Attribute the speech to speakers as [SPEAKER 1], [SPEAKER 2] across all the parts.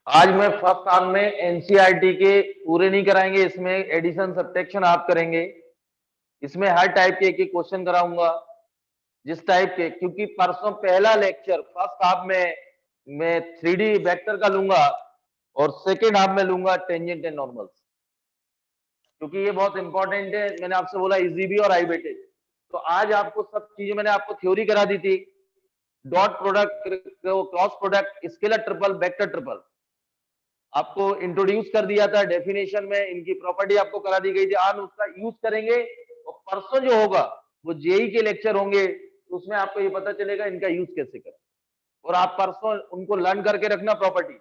[SPEAKER 1] आज मैं first term में एनसीईआरटी के पूरे नहीं कराएंगे, इसमें एडिशन सब्ट्रैक्शन आप करेंगे। इसमें हर टाइप के एक एक क्वेश्चन कराऊंगा, जिस टाइप के, क्योंकि परसों पहला लेक्चर फर्स्ट हाफ में मैं 3D वेक्टर का लूंगा और सेकेंड हाफ में लूंगा टेंजेंट एंड नॉर्मल्स, क्योंकि ये बहुत इंपॉर्टेंट है। मैंने आपसे बोला इजी भी और आई वेटेज, तो आज आपको सब चीजें मैंने आपको थ्योरी करा दी थी। Dot product, cross product, scalar triple, vector triple आपको इंट्रोड्यूस कर दिया था। डेफिनेशन में इनकी प्रॉपर्टी आपको करा दी गई थी। आज उसका यूज करेंगे और परसों जो होगा वो जेई के लेक्चर होंगे, उसमें आपको ये पता चलेगा इनका यूज कैसे करें। और आप परसों उनको लर्न करके रखना property.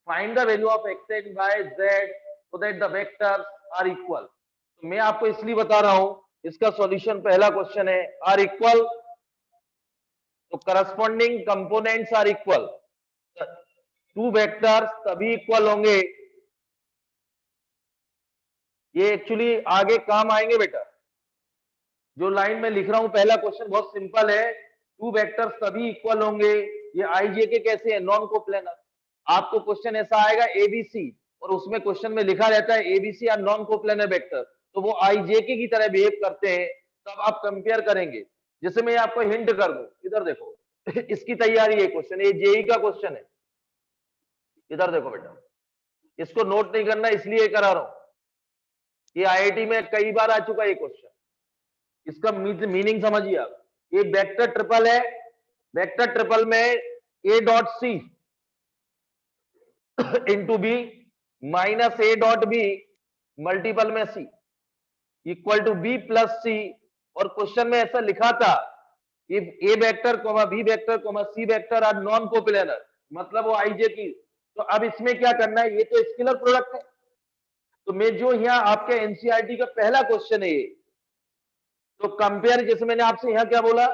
[SPEAKER 1] Find the value of x and y z so that the vectors are equal. तो मैं आपको इसलिए बता रहा हूं, इसका सॉल्यूशन पहला क्वेश्चन है, आर इक्वल, तो corresponding components are equal. Two vectors तभी इक्वल होंगे, ये एक्चुअली आगे काम आएंगे बेटा। जो लाइन में लिख रहा हूं पहला क्वेश्चन बहुत सिंपल है, टू वेक्टर्स तभी इक्वल होंगे, ये आईजे के कैसे है, नॉन कोप्लेनर। आपको क्वेश्चन ऐसा आएगा एबीसी, और उसमें क्वेश्चन में लिखा रहता है ABC are non coplanar vector, तो वो आईजेके की तरह बिहेव करते हैं, तब आप कंपेयर करेंगे। जैसे मैं आपको हिंट कर दूं, इधर देखो इसकी तैयारी है क्वेश्चन, ये जेई का क्वेश्चन है। इधर देखो बेटा, इसको नोट नहीं करना इसलिए करा रहा हूं, ये आईआईटी में कई बार आ चुका है ये क्वेश्चन। इसका मीनिंग समझिए आप। ये वेक्टर ट्रिपल है, वेक्टर ट्रिपल में a dot c into b minus a dot b multiple में c equal to b plus c. और क्वेश्चन में ऐसा लिखा था, if A vector comma b vector comma c vector are non coplanar, मतलब वो IJ की। तो अब इसमें क्या करना है, ये तो स्केलर प्रोडक्ट है, तो मैं जो यहाँ आपके एनसीईआरटी का पहला क्वेश्चन है ये, तो कंपेयर, जैसे मैंने आपसे यहां क्या बोला,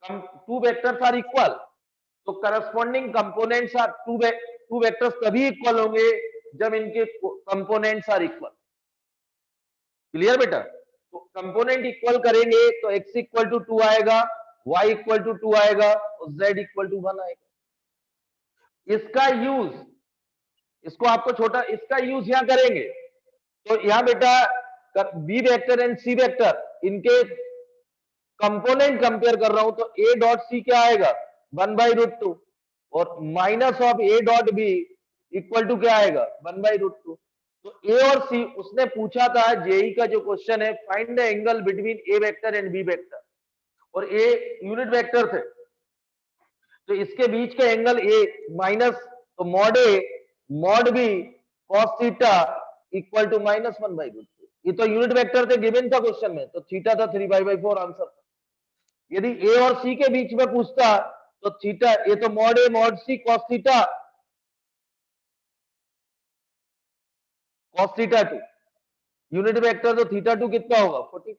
[SPEAKER 1] टू वेक्टर्स आर इक्वल, तो corresponding components are two vectors तभी इक्वल होंगे जब इनके कंपोनेंट्स आर इक्वल। क्लियर बेटा? तो कंपोनेंट इक्वल करेंगे तो x इक्वल टू 2 आएगा, y इक्वल टू 2 आएगा और z इक्वल टू 1 आएगा। इसका यूज, इसको आपको छोटा, इसका यूज यहां करेंगे, तो यहां बेटा b vector and C vector इनके कंपोनेंट कंपेयर कर रहा हूं, तो ए डॉट सी क्या आएगा, 1/√2, और minus of a dot B equal to क्या आएगा, 1/√2। तो ए और सी, उसने पूछा था जेई का जो क्वेश्चन है, find the angle between a vector and b vector, और ए यूनिट वेक्टर थे, तो इसके बीच का एंगल ए माइनस, तो mod A mod b cos theta equal to -1/√2। ये तो यूनिट वेक्टर थे, गिवन था क्वेश्चन में, तो थीटा था 3π/4 आंसर था। यदि ए और सी के बीच में पूछता तो थीटा, ये तो मॉड ए mod C cos theta 2, unit vector तो थीटा 2 कितना होगा, 45।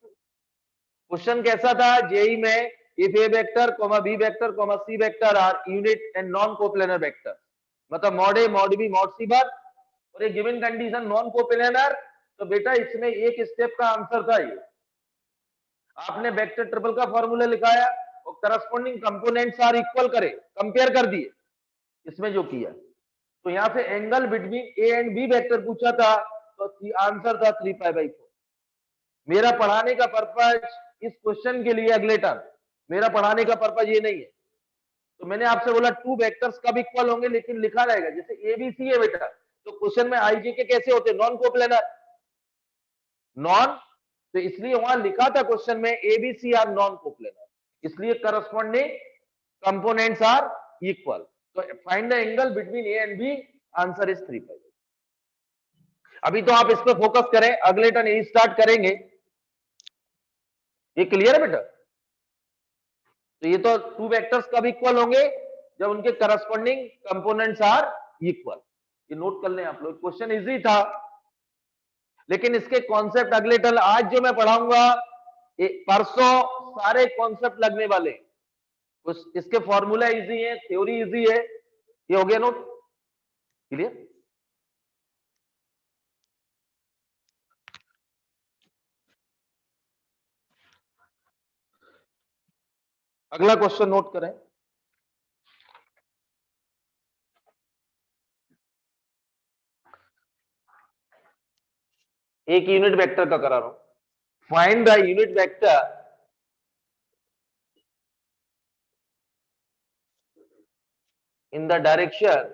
[SPEAKER 1] क्वेश्चन कैसा था जेई में, if A vector comma B vector comma C vector are unit and non coplanar vector, मतलब मॉड ए mod B mod C bar, और एक given condition non coplanar, तो बेटा इसमें एक स्टेप का आंसर था ये। आपने वेक्टर ट्रिपल का फॉर्मूला लिखाया और करस्पॉन्डिंग कंपोनेंट्स आर इक्वल करे, कंपेयर कर दिए, इसमें जो किया। तो यहां से angle between A and b vector पूछा था, तो आंसर था 3π/4। मेरा पढ़ाने का पर्पज इस क्वेश्चन के लिए, अगले टर्म मेरा पढ़ाने का पर्पज ये नहीं है। तो मैंने आपसे बोला टू वेक्टर्स कब इक्वल होंगे, लेकिन लिखा रहेगा, जैसे एबीसी है बेटा, तो क्वेश्चन में आईजे के कैसे होते, नॉन कोप्लेनर, नॉन, तो इसलिए वहां लिखा था क्वेश्चन में एबीसी आर नॉन कोप्लेनर, इसलिए करस्पॉन्डिंग कंपोनेंट्स आर इक्वल। तो find the angle between A and B, answer is 3π। अभी तो आप इस पर फोकस करें, अगले टर्न यही स्टार्ट करेंगे। ये क्लियर है बेटा? तो ये तो टू वेक्टर्स कब इक्वल होंगे, जब उनके करस्पॉन्डिंग कंपोनेंट्स आर इक्वल। ये नोट कर लें आप लोग, क्वेश्चन इजी था, लेकिन इसके कॉन्सेप्ट अगले टर्न, आज जो मैं पढ़ाऊंगा परसों सारे कॉन्सेप्ट लगने वाले। इसके फॉर्मूला इजी है, थ्योरी इजी है। ये हो गया नोट, क्लियर? अगला क्वेश्चन नोट करें। एक यूनिट वेक्टर का करा रहा हूं। Find the unit vector in the direction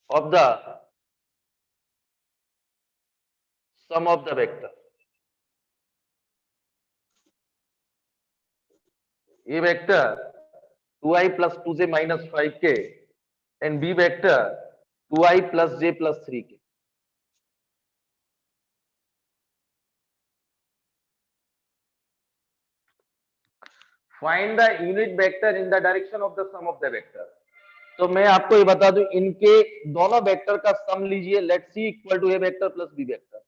[SPEAKER 1] of the sum of the vector. A vector 2i plus 2j minus 5k and B vector 2i plus j plus 3k. Find the unit vector in the direction of the sum of the vector. तो मैं आपको ये बता दूं, इनके दोनों vector का sum लीजिए, let c equal to A vector plus B vector.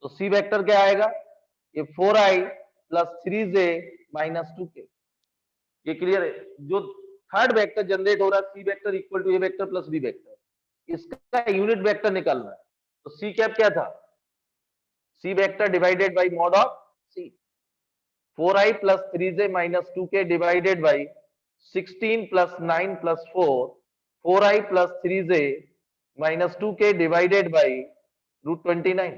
[SPEAKER 1] तो सी वेक्टर क्या आएगा, ये 4i plus 3j minus 2k। ये क्लियर है। जो थर्ड वेक्टर जनरेट हो रहा है C vector equal to A vector plus B vector, इसका यूनिट वेक्टर निकालना है। तो सी कैप क्या था, C vector divided by mod of C, 4i plus 3j minus 2k divided by 16 plus 9 plus 4, 4i plus 3j minus 2k divided by √29।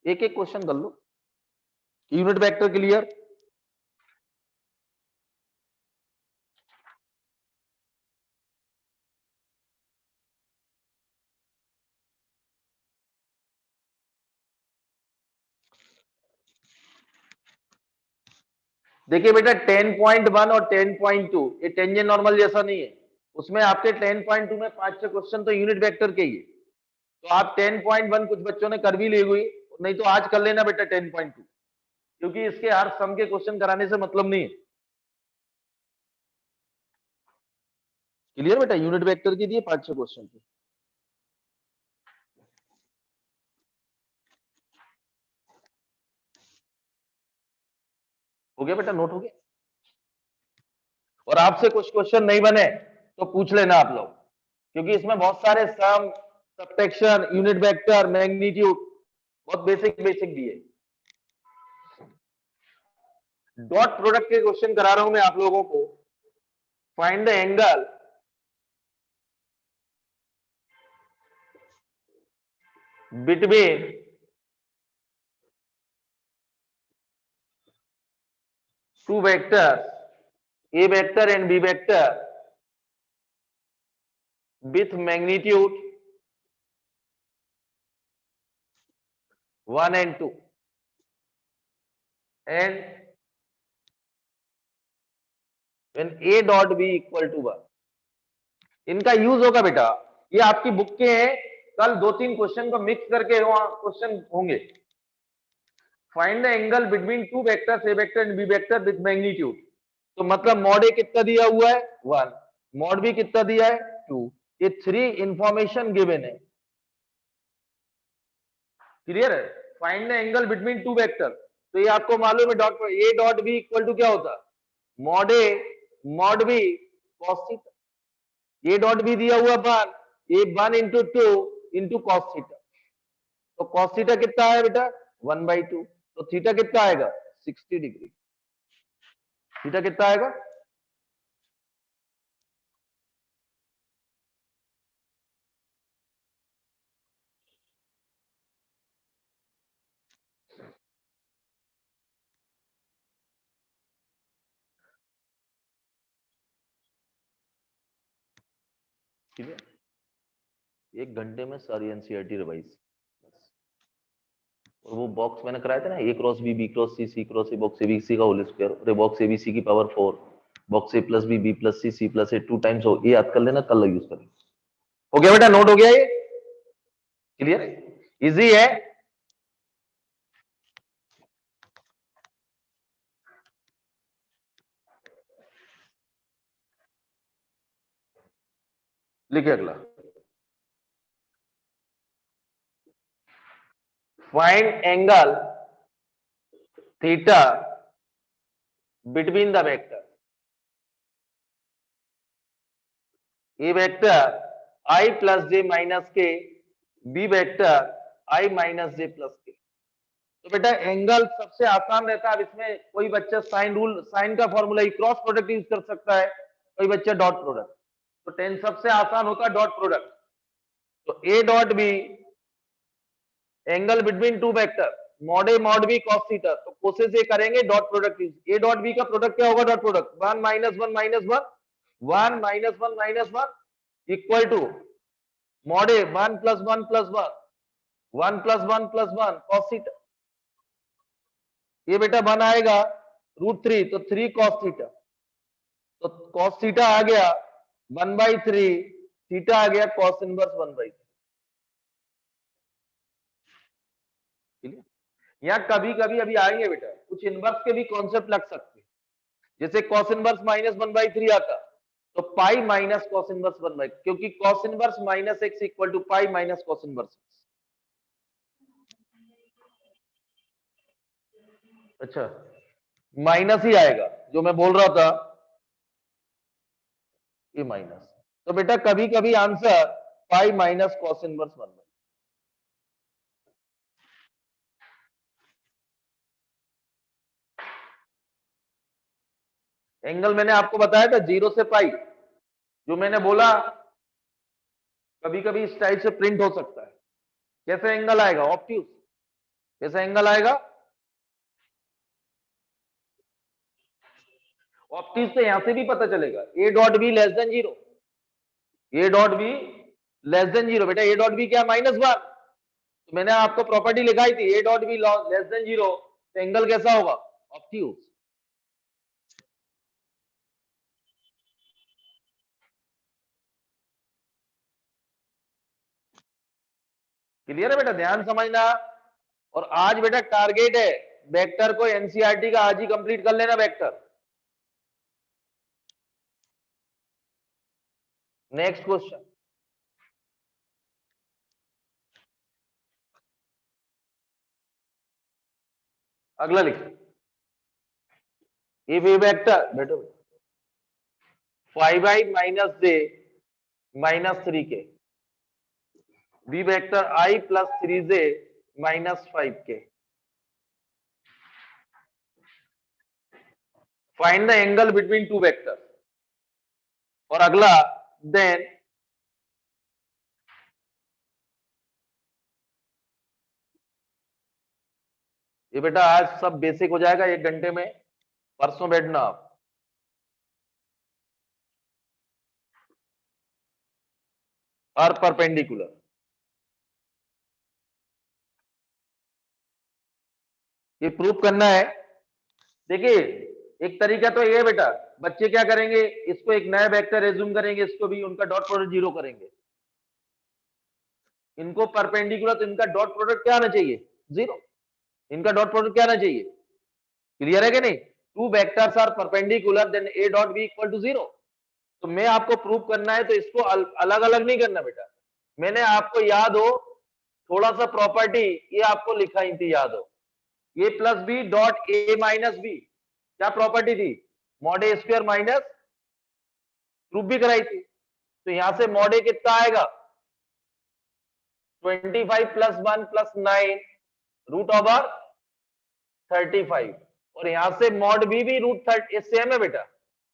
[SPEAKER 1] एक एक question कर लो। Unit vector clear. देखिए बेटा 10.1 और 10.2 ये टेंजेंट नॉर्मल जैसा नहीं है, उसमें आपके 10.2 में 5-6 क्वेश्चन तो यूनिट वेक्टर के ही है। तो आप 10.1 कुछ बच्चों ने कर भी ली हुई, नहीं तो आज कर लेना बेटा 10.2, क्योंकि इसके हर सम के क्वेश्चन कराने से मतलब नहीं है। क्लियर बेटा, यूनिट वेक्टर के दिए 5-6 क्वेश्चन थे। हो गया बेटा, नोट हो गया। और आपसे कुछ क्वेश्चन नहीं बने तो पूछ लेना आप लोग, क्योंकि इसमें बहुत सारे सम, सब्ट्रैक्शन, यूनिट वेक्टर, मैग्नीट्यूड, बहुत बेसिक बेसिक दिए। डॉट प्रोडक्ट के क्वेश्चन करा रहा हूं मैं आप लोगों को। Find the angle between two vectors A vector and B vector with magnitude 1 and 2 and when A dot B equal to 1। इनका यूज होगा बेटा, ये आपकी बुक के हैं, कल 2-3 क्वेश्चन को मिक्स करके क्वेश्चन होंगे। Find the angle between two vectors a vector and b vector with magnitude. तो मतलब मॉड ए कितना दिया हुआ है 1, मॉड बी कितना दिया है 2, ये 3 इंफॉर्मेशन गिवन है। क्लियर है। Find the angle between two vector, तो ये आपको मालूम है dot a dot B equal to क्या होता है, mod A mod b cos theta. A dot b दिया हुआ 1, ये 1 इंटू 2 इंटू कॉस थीटा। तो कॉस थीटा कितना है बेटा 1/2, तो थीटा कितना आएगा 60 डिग्री। थीटा कितना आएगा, ठीक है। 1 घंटे में सारी एनसीईआरटी रिवाइज। और वो बॉक्स मैंने कराया था ना, A cross B, B cross C, C cross A, box ABC का होल स्क्वायर, और बॉक्स एबीसी की पावर 4, बॉक्स ए plus B, B plus C, C plus ए 2 टाइम्स हो, ये याद कर लेना, कल यूज करेंगे। हो गया बेटा, नोट हो गया ये, क्लियर है, इजी है। लिखे अगला, find angle theta between the vector A vector I plus J minus के, बी वेक्टर आई माइनस जे प्लस के। तो बेटा एंगल सबसे आसान रहता है। अब इसमें कोई बच्चा साइन रूल, साइन का फॉर्मूला ही क्रॉस प्रोडक्ट यूज कर सकता है, कोई बच्चा डॉट प्रोडक्ट। तो 10 सबसे आसान होता है डॉट प्रोडक्ट। तो ए dot b angle between two vector mod ए मॉड बी कॉस थीटा, तो कोशिश ये करेंगे डॉट प्रोडक्ट। ए डॉट बी का प्रोडक्ट क्या होगा? Dot product 1 minus 1 minus 1 1 minus 1 minus 1 equal to mod a 1 plus 1 plus 1 1 plus 1 plus 1 cos theta. ये बेटा 1 आएगा √3, तो 3 कॉस थीटा, तो कॉस थीटा आ गया 1/3, थीटा आ गया कॉस इनवर्स 1/3। यहाँ कभी कभी अभी आएंगे बेटा कुछ इनवर्स के भी कॉन्सेप्ट लग सकते हैं, जैसे कॉस इनवर्स माइनस 1/3 आता तो पाई माइनस कॉस इनवर्स 1/3, क्योंकि cos inverse minus x equal to pi minus cos inverse x. अच्छा, माइनस ही आएगा जो मैं बोल रहा था, ये माइनस। तो बेटा कभी कभी आंसर पाई माइनस कॉस इनवर्स 1/3। एंगल मैंने आपको बताया था 0 से पाई, जो मैंने बोला कभी कभी इस टाइप से प्रिंट हो सकता है। कैसे एंगल आएगा? ऑब्ट्यूज। कैसे एंगल आएगा? ऑब्ट्यूज से यहां से भी पता चलेगा ए dot be less than 0, A dot be less than 0। बेटा ए डॉट बी क्या? -1। तो मैंने आपको प्रॉपर्टी लिखाई थी ए डॉट बी लेस देन 0, तो एंगल कैसा होगा? ऑब्ट्यूज। क्लियर है बेटा? ध्यान समझना। और आज बेटा टारगेट है वेक्टर को एनसीईआरटी का आज ही कंप्लीट कर लेना वेक्टर। नेक्स्ट क्वेश्चन, अगला लिखो। इफ ए वेक्टर बेटो 5i minus j minus 3k B vector i plus 3j minus 5k, find the angle between two vector. और अगला देन ये बेटा आज सब बेसिक हो जाएगा 1 घंटे में, परसों बैठना आप। आर परपेंडिकुलर, ये प्रूफ करना है। देखिए एक तरीका तो ये है बेटा, बच्चे क्या करेंगे, इसको एक नया वेक्टर एज्यूम करेंगे, इसको भी उनका डॉट प्रोडक्ट 0 करेंगे। इनको परपेंडिकुलर, तो इनका डॉट प्रोडक्ट क्या आना चाहिए? 0। इनका डॉट प्रोडक्ट क्या आना चाहिए? क्लियर है कि नहीं? Two vectors are perpendicular then a dot B equal to 0। तो मैं आपको प्रूव करना है, तो इसको अलग अलग नहीं करना बेटा। मैंने आपको याद हो थोड़ा सा प्रॉपर्टी ये आपको लिखाई थी, याद हो, A plus B dot A minus B, क्या प्रॉपर्टी थी? मॉड ए स्क्वायर माइनस, प्रूफ भी कराई थी। तो यहां से मॉड ए कितना आएगा? 25 प्लस 1 प्लस 9 रूट ओवर 35, और यहां से मॉड बी भी √30 सेम है बेटा,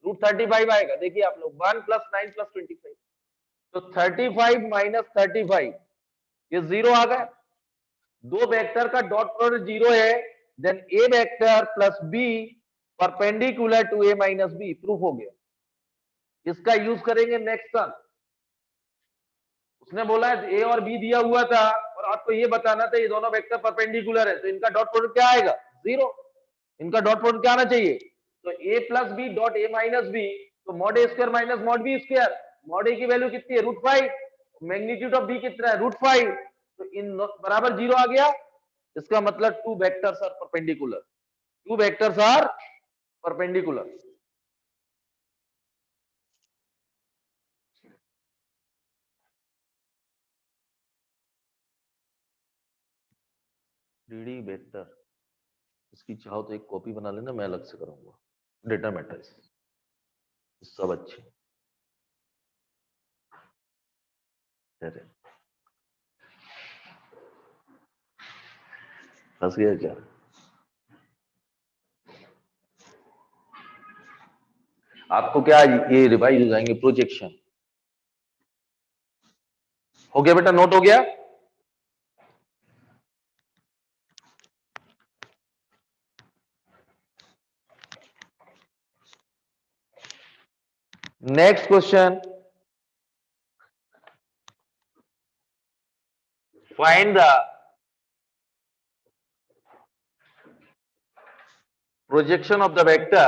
[SPEAKER 1] √35 आएगा। देखिए आप लोग 1 प्लस 9 प्लस 25, तो 35 माइनस 35 ये 0 आ गया। दो वेक्टर का डॉट प्रोडक्ट 0 है, then a vector plus b perpendicular to a minus b, proof हो गया। इसका यूज करेंगे नेक्स्ट टर्म। उसने बोला है ए और बी दिया हुआ था और आपको ये बताना था ये दोनों वेक्टर परपेंडिकुलर है, तो इनका डॉट प्रोडक्ट क्या आएगा? 0। इनका डॉट प्रोडक्ट क्या आना चाहिए? तो A plus B dot A minus B, तो mod A square minus mod B square, mod A की वैल्यू कितनी है? √5, मैग्नीट्यूड ऑफ बी कितना है? √5, तो इन बराबर 0 आ गया। इसका मतलब two vectors are perpendicular, two vectors are perpendicular. D vector, इसकी चाहो तो एक कॉपी बना लेना, मैं अलग से करूंगा। डेटा मैट्रिक्स सब अच्छे। फंस गया क्या? आपको क्या ये रिवाइज हो जाएंगे प्रोजेक्शन, हो गया बेटा, नोट हो गया। Next question, find the projection of the vector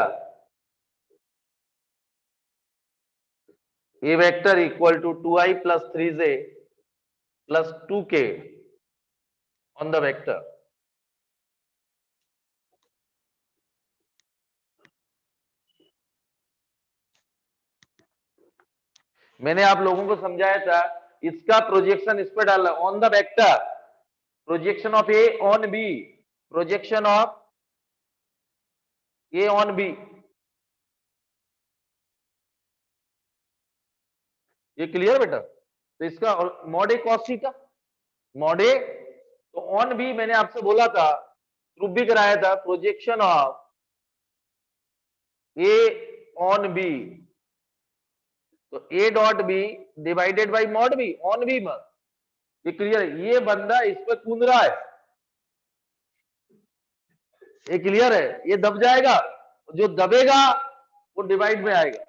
[SPEAKER 1] a vector equal to 2i plus 3j plus 2k on the vector. मैंने आप लोगों को समझाया था, इसका प्रोजेक्शन इस पर डालना, on the vector, projection of A on b, projection of A on b, ये क्लियर बेटा? तो इसका mod a cos theta, mod a, तो ऑन बी मैंने आपसे बोला था, प्रूफ भी कराया था, projection of A on B, तो ए dot B divided by mod B, on B मत, ये क्लियर है? ये बंदा इस पर कूद रहा है, ये क्लियर है? ये दब जाएगा, जो दबेगा वो डिवाइड में आएगा,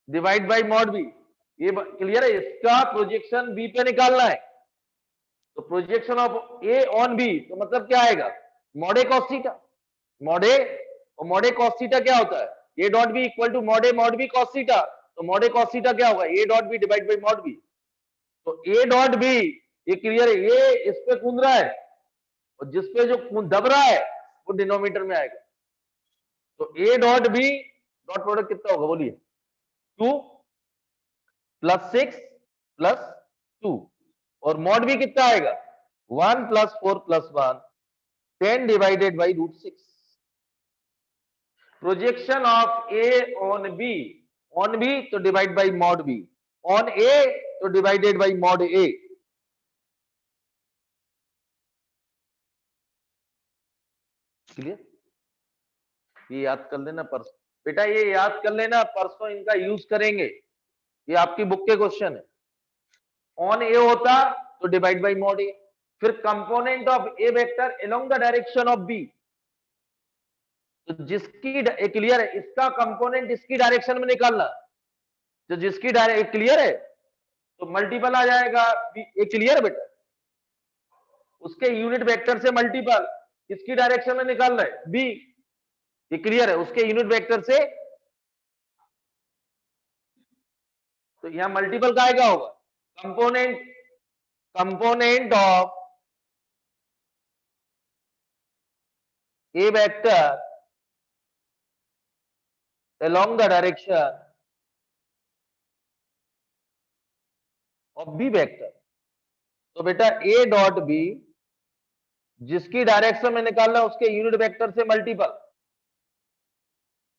[SPEAKER 1] डिवाइड बाई मॉड बी, ये क्लियर है? इसका प्रोजेक्शन बी पे निकालना है, तो projection of A on B, तो मतलब क्या आएगा? Mod a cos theta, mod a, और मॉड ए कॉस थीटा क्या होता है? ए dot B equal to mod b cos theta, तो मॉड ए कॉस थीटा क्या होगा? A dot b divide by mod b, तो ए डॉट बी, ये clear है? ये इस पे कूद रहा है, और जिस पे जो दब रहा है वो डिनोमिनेटर में आएगा, तो ए डॉट बी डॉट प्रोडक्ट कितना होगा बोलिए? 2 प्लस 6 प्लस 2, और मॉड बी कितना आएगा? 1 plus 4 plus 1, 10 divided by root 6। Projection of A on B तो divide by mod B, on A तो divided by mod A. Clear? ये याद कर लेना परसों बेटा, ये याद कर लेना, परसों इनका यूज करेंगे, ये आपकी बुक के क्वेश्चन है। ऑन ए होता तो डिवाइड बाई मॉड ए, फिर component of a vector along the direction of b, तो जिसकी क्लियर है, इसका कंपोनेंट इसकी डायरेक्शन में निकालना, जो जिसकी डायरेक्शन क्लियर है, तो मल्टीपल आ जाएगा, ये क्लियर है बेटा? उसके यूनिट वेक्टर से मल्टीपल, किसकी डायरेक्शन में निकाल रहा है? बी, ये क्लियर है? उसके यूनिट वेक्टर से, तो यहां मल्टीपल का आएगा होगा, component of a vector along the direction of b vector, तो बेटा a डॉट बी जिसकी डायरेक्शन में निकालना है उसके यूनिट वेक्टर से मल्टीपल,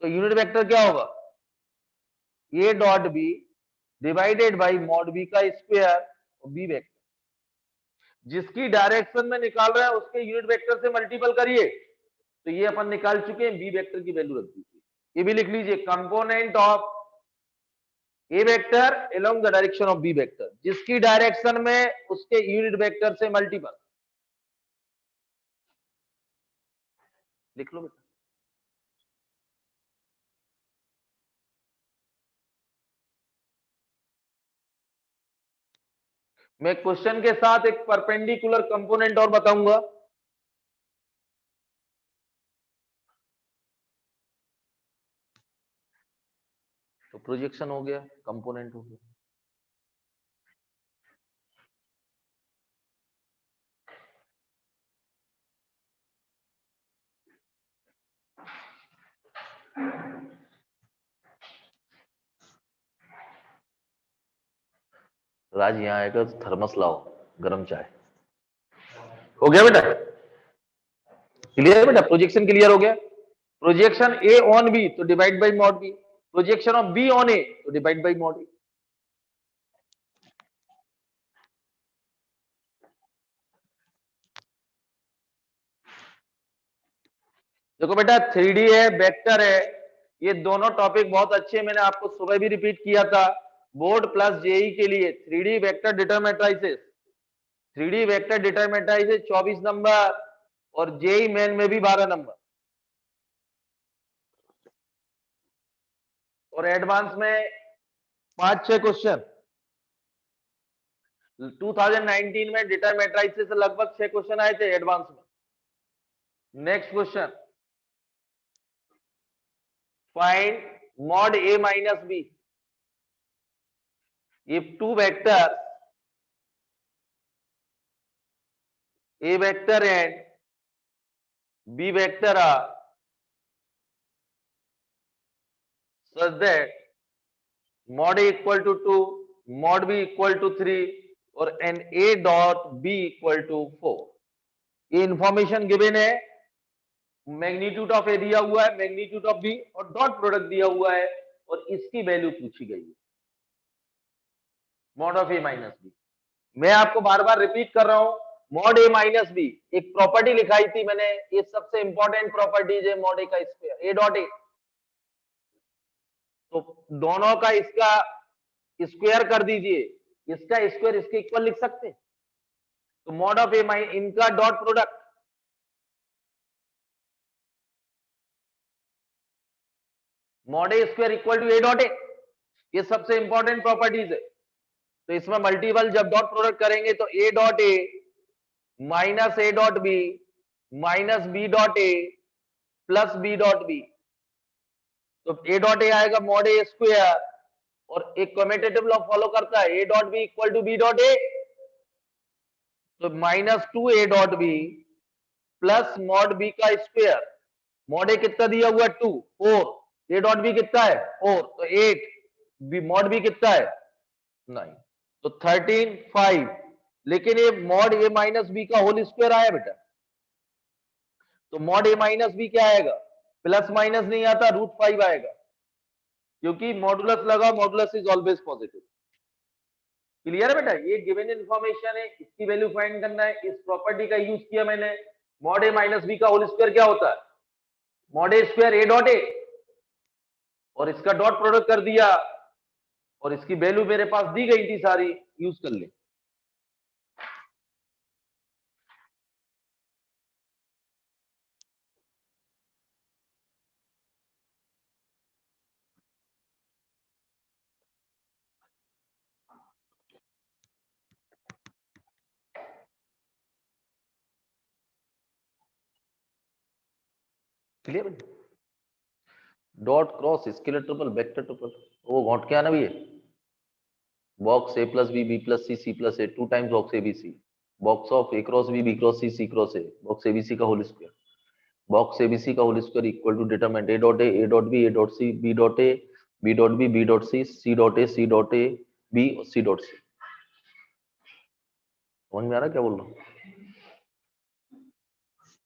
[SPEAKER 1] तो यूनिट वेक्टर क्या होगा? a dot B divided by mod B का स्क्वायर, और बी वेक्टर जिसकी डायरेक्शन में निकाल रहा है उसके यूनिट वेक्टर से मल्टीपल करिए, तो ये अपन निकाल चुके हैं, बी वेक्टर की वैल्यू रख दीजिए, ये भी लिख लीजिए, component of a vector along the direction of b vector, जिसकी डायरेक्शन में उसके यूनिट वेक्टर से मल्टीपल, लिख लो बेटा। मैं क्वेश्चन के साथ एक परपेंडिकुलर कंपोनेंट और बताऊंगा, तो प्रोजेक्शन हो गया, कंपोनेंट हो गया। राज यहां आएगा तो थर्मस लाओ, गरम चाय। हो गया बेटा? क्लियर है बेटा? प्रोजेक्शन क्लियर हो गया? प्रोजेक्शन ए ऑन बी तो divide by mod B, projection of B on A तो डिवाइड बाई मॉड ए। देखो बेटा, 3D है, वेक्टर है, ये दोनों टॉपिक बहुत अच्छे, मैंने आपको सुबह भी रिपीट किया था, बोर्ड प्लस जेई के लिए 3D vector डिटरमिनेट्राइसिस 3D vector determinant है 24 नंबर और जेई मेन में भी 12 नंबर और एडवांस में 5-6 क्वेश्चन। 2019 में डेटा मैट्रिसेस से लगभग 6 क्वेश्चन आए थे एडवांस में। Next question, find mod a minus b if two vector A vector and b vector are such that mod a equal to 2, mod b equal to 3 और एन a dot b equal to 4। ये information given है, magnitude of a दिया हुआ है, magnitude of b और dot product दिया हुआ है और इसकी वैल्यू पूछी गई है, mod of a minus b. मैं आपको बार बार रिपीट कर रहा हूं, मॉड ए माइनस बी एक प्रॉपर्टी लिखाई थी मैंने, ये सबसे इंपॉर्टेंट प्रॉपर्टीज है मॉड ए का स्क्वायर, ए डॉट ए। तो दोनों का इसका स्क्वायर कर दीजिए, इसका स्क्वायर इसके इक्वल लिख सकते हैं। तो मॉड ऑफ ए माइनस इनका dot product mod A square equal to a dot a, ये सबसे इंपॉर्टेंट प्रॉपर्टीज है। तो इसमें मल्टीपल जब डॉट प्रोडक्ट करेंगे तो ए dot A minus a dot b minus b dot a plus B dot b. तो ए डॉट ए आएगा मॉड ए स्क्वायर और एक कम्यूटेटिव लॉ फॉलो करता है, ए dot B equal to B dot ए। तो minus 2 A dot B plus mod B का square, mod A कितना दिया हुआ है 2, 4, ए डॉट बी कितना है 4, तो 8, बी मॉड बी कितना है 9, तो 13, 5। लेकिन ये मॉड ए माइनस बी का होल स्क्वायर आया बेटा, तो मॉड ए माइनस बी क्या आएगा, प्लस माइनस नहीं आता, √5 आएगा, क्योंकि मॉडुलस लगा, modulus is always positive. Clear है बेटा, ये गिवन इंफॉर्मेशन है, इसकी वैल्यू फाइंड करना है, इस प्रॉपर्टी का यूज किया मैंने। मॉड ए माइनस बी का होल स्क्वायर क्या होता है, मॉड ए स्क्वायर ए डॉट ए, और इसका डॉट प्रोडक्ट कर दिया और इसकी वैल्यू मेरे पास दी गई थी सारी, यूज कर ले। Clear, dot cross scalar triple vector triple, वो घोट के आना भी है, box A plus B plus c plus A 2 times box a b c, box of A cross b cross c cross A, box ABC का whole square, box ABC का whole square equal to determinant a dot a dot b a dot c b dot a b dot b dot c dot a B और सी dot सी। समझ में आ रहा क्या बोल रहा हूं,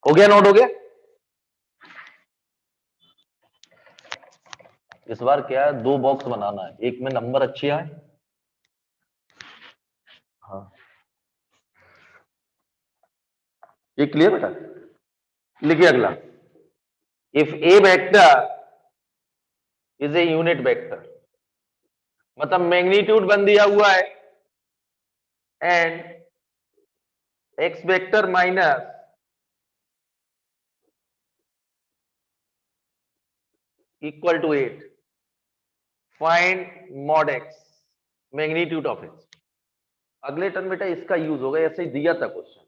[SPEAKER 1] हो गया, नोट हो गया। इस बार क्या है, 2 बॉक्स बनाना है, एक में नंबर अच्छी आए। हाँ, ये क्लियर बेटा। लिखिए अगला, if A vector is a unit vector, मतलब मैग्नीट्यूड बन दिया हुआ है, and x vector minus equal to 8, find mod x magnitude of x. अगले टर्म बेटा इसका यूज होगा, ऐसे ही दिया था क्वेश्चन।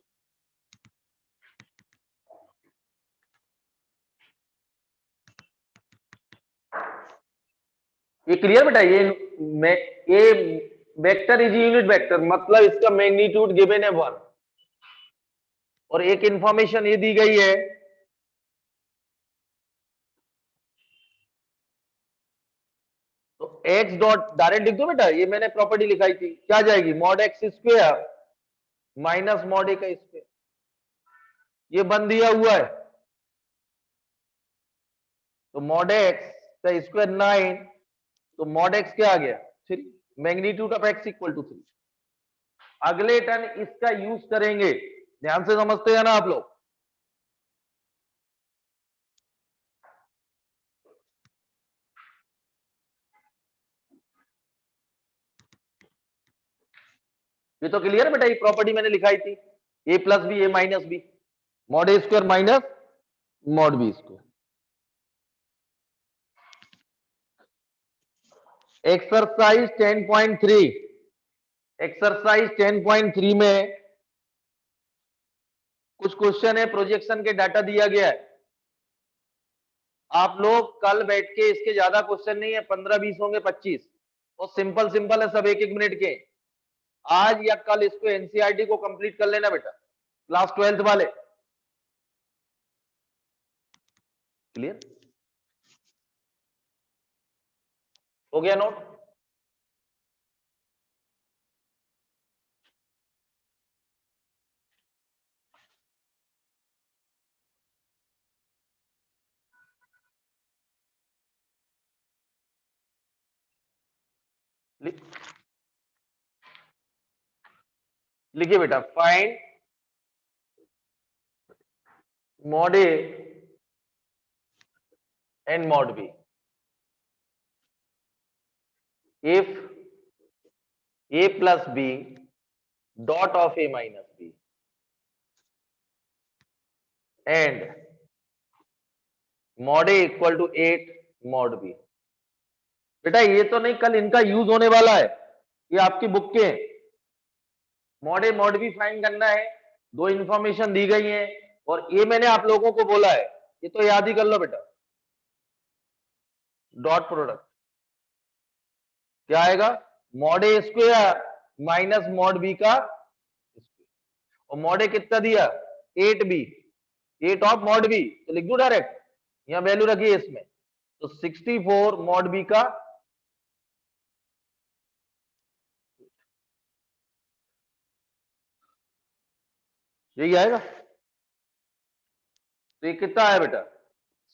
[SPEAKER 1] ये क्लियर बेटा, ये वेक्टर इज यूनिट वेक्टर, मतलब इसका मैग्नीट्यूड गिवन है 1, और एक इंफॉर्मेशन ये दी गई है, तो एक्स डॉट डायरेक्ट लिख दो बेटा, ये मैंने प्रॉपर्टी लिखाई थी, क्या जाएगी, mod X square minus mod ए का स्क्वायर, ये बन दिया हुआ है, तो मॉड एक्स का स्क्वायर 9, तो मॉड एक्स क्या आ गया 3, magnitude of x equal to 3। अगले टर्म इसका यूज करेंगे, ध्यान से समझते हैं ना आप लोग। ये तो क्लियर है बेटा, ये प्रॉपर्टी मैंने लिखाई थी, A plus B A minus B, mod A square minus mod B square. Exercise 10.3, exercise 10.3 में कुछ क्वेश्चन है, प्रोजेक्शन के डाटा दिया गया है। आप लोग कल बैठ के, इसके ज्यादा क्वेश्चन नहीं है, 15-20 होंगे, 25, और सिंपल सिंपल है सब, 1-1 मिनट के। आज या कल इसको एनसीईआरटी को कंप्लीट कर लेना बेटा, क्लास 12th वाले। क्लियर हो गया नोट? लिखिए बेटा, find mod a and mod b if a plus b dot of a minus b and mod a equal to 8 mod b। बेटा ये तो नहीं कल इनका यूज होने वाला है, ये आपकी बुक के मॉड ए मॉड बी फाइंड करना है। दो इंफॉर्मेशन दी गई है और ये मैंने आप लोगों को बोला है, ये तो याद ही कर लो बेटा। डॉट प्रोडक्ट क्या आएगा? मॉड ए स्क्वायर माइनस मॉड बी का स्क्वायर, और मॉड ए कितना दिया? 8b, 8 ऑफ मॉड बी, तो लिख दू डायरेक्ट, यहां वैल्यू रखिए इसमें, तो 64 मॉड बी का, यही आएगा। तो ये कितना आया बेटा?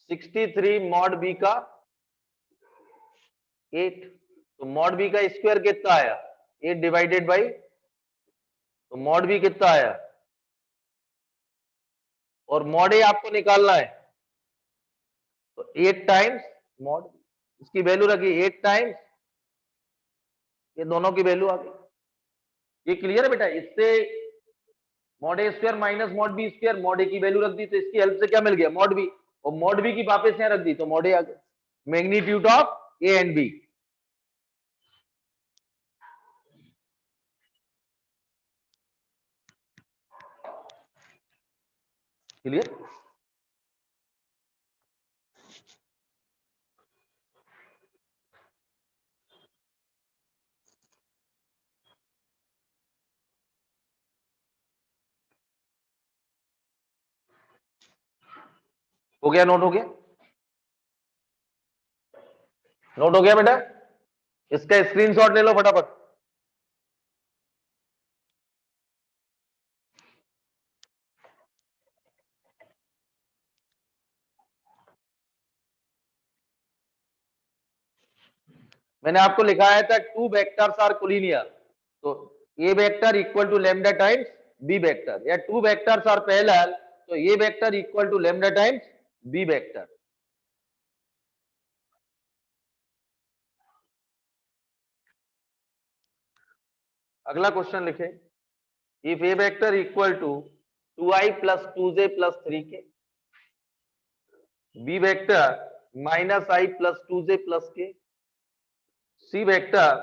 [SPEAKER 1] 63 मॉड बी का 8, तो मॉड बी का स्क्वायर कितना आया? 8 डिवाइडेड बाई, तो मॉड बी कितना आया? और मॉड ए आपको निकालना है, तो 8 टाइम्स मॉड बी, इसकी वैल्यू रखी 8 टाइम्स, ये दोनों की वैल्यू आ गई। ये क्लियर है बेटा? इससे mod A square minus mod B square, mod A की वैल्यू रख दी, तो इसकी हेल्प से क्या मिल गया? मॉड बी, और मॉड बी की वापस यहां रख दी, तो मॉड ए आ गया। Magnitude of a and b. Clear? हो गया? नोट हो गया? नोट हो गया बेटा? इसका स्क्रीनशॉट ले लो फटाफट। मैंने आपको लिखाया था टू वेक्टर्स आर कोलिनियर, तो A vector equal to lambda times B vector, या टू वेक्टर्स आर पैरेलल, तो A vector equal to lambda times B vector. अगला क्वेश्चन लिखे, if A vector equal to 2i plus 2j plus 3k, B vector minus i plus 2j plus k, C vector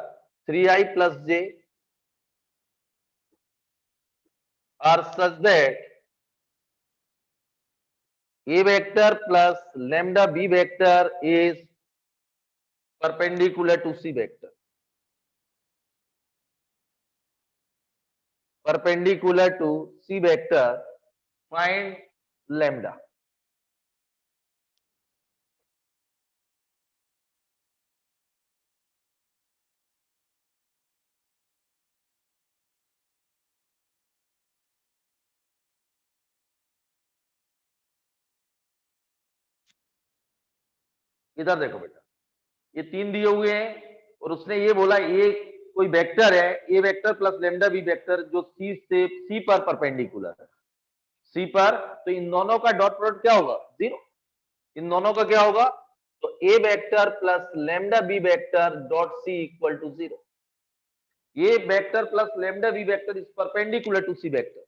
[SPEAKER 1] 3i plus j are such that a vector plus lambda b vector is perpendicular to c vector, perpendicular to c vector, find lambda। इधर देखो बेटा, ये तीन दिए हुए हैं और उसने ये बोला ये कोई वेक्टर है, A vector plus lambda B vector, जो सी से सी पर परपेंडिकुलर है, सी पर, तो इन दोनों का डॉट प्रोडक्ट क्या होगा? 0। इन दोनों का क्या होगा? तो A vector plus lambda B vector dot C equal to 0। A vector plus lambda B vector is perpendicular to C vector.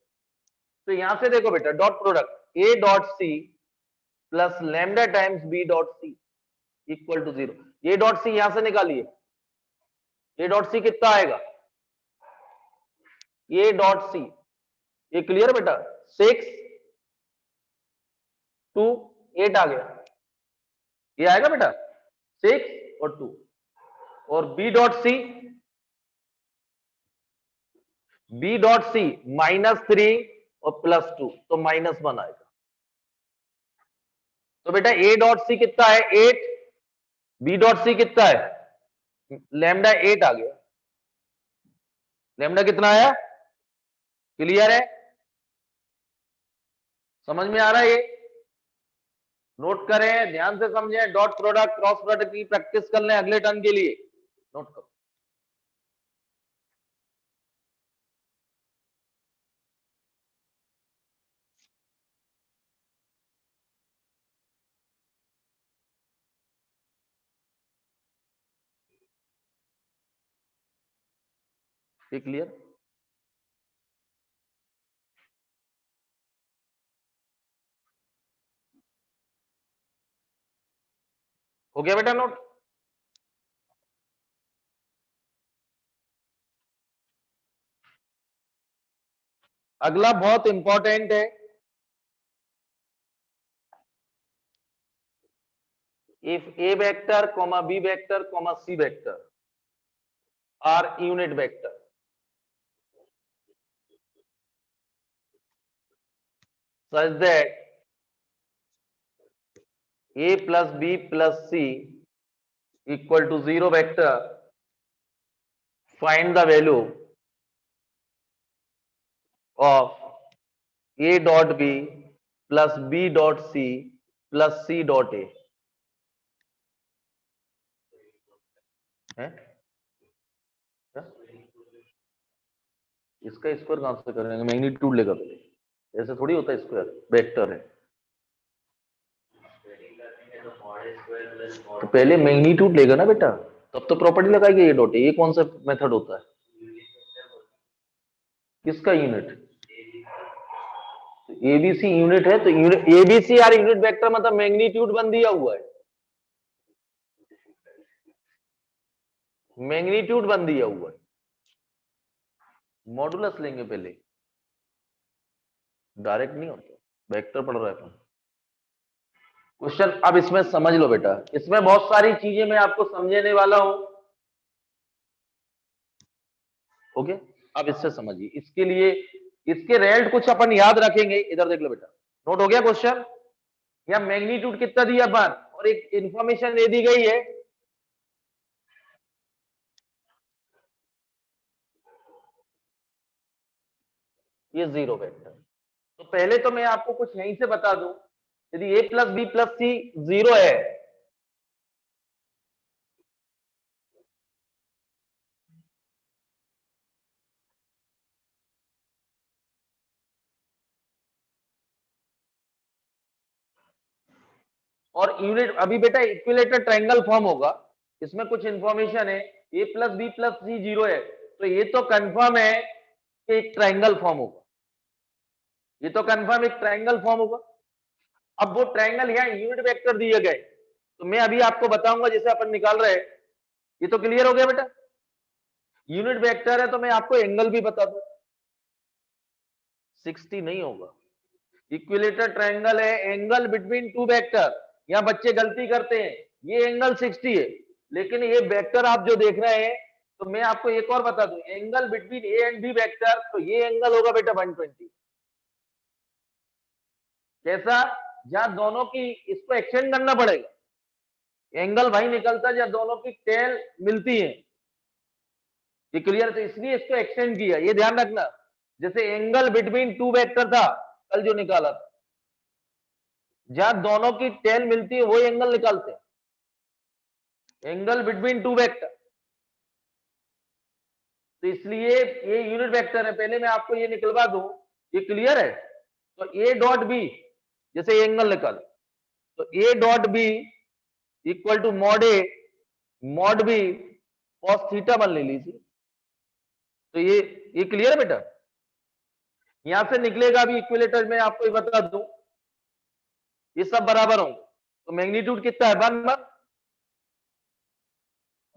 [SPEAKER 1] तो यहां से देखो बेटा dot product A dot C plus lambda times B dot C equal to 0। A dot C यहां से निकालिए, ए dot सी कितना आएगा, ए डॉट सी, ये क्लियर बेटा, 6 2 8 आ गया, ये आएगा बेटा 6 और 2। और b dot c, b dot c -3 और +2 तो -1 आएगा। तो बेटा ए डॉट सी कितना है 8, बी डॉट सी कितना है लैम्डा 8 आ गया। लैम्डा कितना आया, क्लियर है, समझ में आ रहा है, ये नोट करें, ध्यान से समझें, डॉट प्रोडक्ट क्रॉस प्रोडक्ट की प्रैक्टिस कर लें अगले टर्न के लिए, नोट करो। ये क्लियर हो गया बेटा नोट। अगला बहुत इंपॉर्टेंट है, if A vector comma B vector comma C vector are unit vector such that a plus b plus c equal to 0 vector, find the value of a dot b plus b dot c plus c dot a है क्या? इसका square कहां से करेंगे, magnitude लेगा पहले, ऐसे थोड़ी होता है, स्क्वायर वेक्टर है तो पहले मैग्नीट्यूड लेगा ना बेटा, तब तो प्रॉपर्टी लगाएगी ए डॉट ए। ये कौन सा मेथड होता है, किसका यूनिट, एबीसी यूनिट है तो एबीसी आर यूनिट वेक्टर मतलब मैग्नीट्यूड बन दिया हुआ है, मैग्नीट्यूड बन दिया हुआ है, मॉडुलस लेंगे पहले, डायरेक्ट नहीं होता, वेक्टर पढ़ रहा है अपन। क्वेश्चन अब इसमें समझ लो बेटा, इसमें बहुत सारी चीजें मैं आपको समझाने वाला हूं, ओके। अब इससे समझिए, इसके लिए इसके रेल्ट कुछ अपन याद रखेंगे, इधर देख लो बेटा, नोट हो गया क्वेश्चन, या मैग्नीट्यूड कितना दिया अपन और एक इंफॉर्मेशन दे दी गई है, ये 0 वेक्टर। तो पहले तो मैं आपको कुछ यहीं से बता दूं, यदि a plus B plus C 0 है और यूनिट, अभी बेटा इक्विलेटरल ट्रायंगल फॉर्म होगा, इसमें कुछ इंफॉर्मेशन है, a plus B plus C 0 है तो ये तो कंफर्म है कि एक ट्रायंगल फॉर्म होगा, ये तो कंफर्म एक ट्रायंगल फॉर्म होगा। अब वो ट्रायंगल यहाँ यूनिट वेक्टर दिए गए तो मैं अभी आपको बताऊंगा जैसे अपन निकाल रहे हैं, ये तो क्लियर हो गया बेटा, यूनिट वेक्टर है तो मैं आपको एंगल भी बता दूं, 60 नहीं होगा, इक्विलेटरल ट्रायंगल है, एंगल बिटवीन टू वेक्टर, यहां बच्चे गलती करते हैं, ये एंगल 60 है लेकिन ये वेक्टर आप जो देख रहे हैं, तो मैं आपको एक और बता दूं, angle between A and b vector, तो ये एंगल होगा बेटा 120। कैसा, जहां दोनों की, इसको एक्सटेंड करना पड़ेगा, एंगल भाई निकलता है जहां दोनों की टेल मिलती है, ये क्लियर, तो इसलिए इसको एक्सटेंड किया, ये ध्यान रखना, जैसे एंगल बिटवीन टू वेक्टर था कल जो निकाला था, जहां दोनों की टेल मिलती है वो एंगल निकालते हैं, एंगल बिटवीन टू वेक्टर, तो इसलिए ये यूनिट वेक्टर है, पहले मैं आपको ये निकलवा दूं, ये क्लियर है। तो ए डॉट बी, जैसे एंगल निकाल, तो ए dot B equal to mod A mod b cos theta 1 ले लीजिए, तो ये क्लियर है बेटा। यहां से निकलेगा भी इक्विलेटर में, आपको ये बता दूं, ये सब बराबर होंगे, तो मैग्नीट्यूड कितना है 1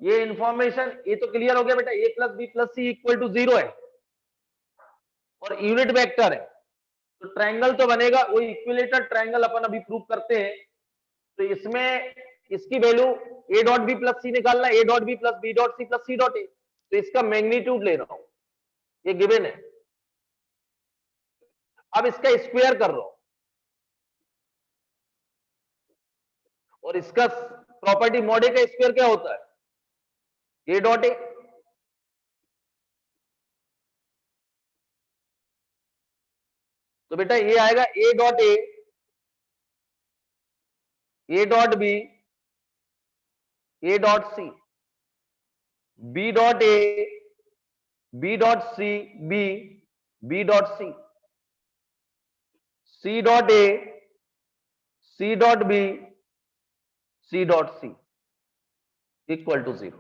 [SPEAKER 1] ये इंफॉर्मेशन, ये तो क्लियर हो गया बेटा। A plus B plus C equal to 0 है और यूनिट वेक्टर है, तो ट्रायंगल तो बनेगा। वो इक्विलेटर ट्रायंगल अपन अभी प्रूव करते हैं। तो इसमें इसकी value A dot B plus C निकालना, A dot B plus B dot C plus C dot ए। तो इसका मैग्नीट्यूड ले रहा हूं, ये गिवन है। अब इसका स्क्वायर कर रहा हूं, और इसका प्रॉपर्टी मॉड ए का स्क्वायर क्या होता है, ए डॉट ए। तो बेटा ये आएगा a dot a dot b, a dot c, b dot a, b dot c, b, b dot c, c dot a, c dot b, c dot C equal to 0।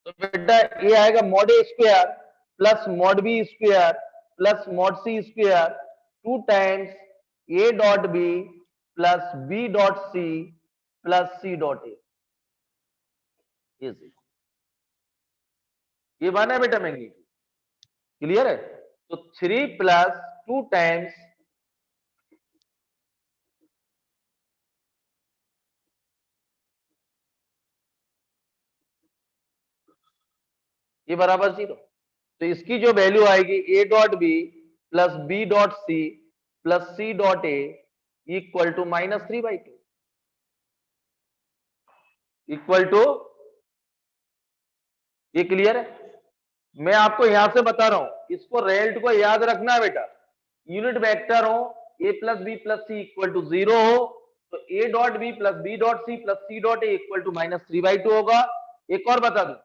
[SPEAKER 1] तो बेटा ये आएगा mod A square plus mod B square plus mod C square 2 times a dot B plus B dot C plus C dot a. ये बना है बेटा magnitude, clear है। तो 3 प्लस 2 टाइम्स ये बराबर 0। तो इसकी जो वैल्यू आएगी a dot B plus B dot C plus C dot A equal to -3/2 equal to, ये क्लियर है। मैं आपको यहां से बता रहा हूं, इसको रेल्ट को याद रखना है बेटा। यूनिट वेक्टर हो A plus B plus C equal to 0 हो, तो ए dot B plus B dot C plus C dot A equal to -3/2 होगा। एक और बता दूं,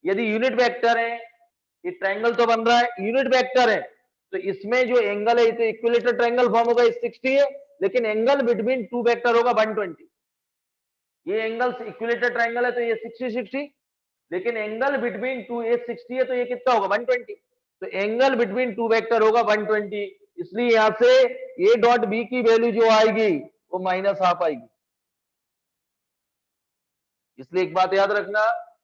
[SPEAKER 1] यदि यूनिट वेक्टर है, ये ट्रायंगल तो बन रहा है, यूनिट वेक्टर है, तो इसमें जो एंगल है, तो इक्विलेटर ट्रायंगल फॉर्म होगा, 60 है, लेकिन एंगल बिटवीन टू वेक्टर होगा 120। ये एंगल इक्विलेटर ट्रायंगल है तो ये 60-60, लेकिन एंगल बिटवीन टू, ये 60 है तो ये कितना होगा 120। तो एंगल बिटवीन टू वेक्टर होगा 120, इसलिए यहां से ए डॉट बी की वैल्यू जो आएगी वो -12 आएगी। इसलिए एक बात याद रखना,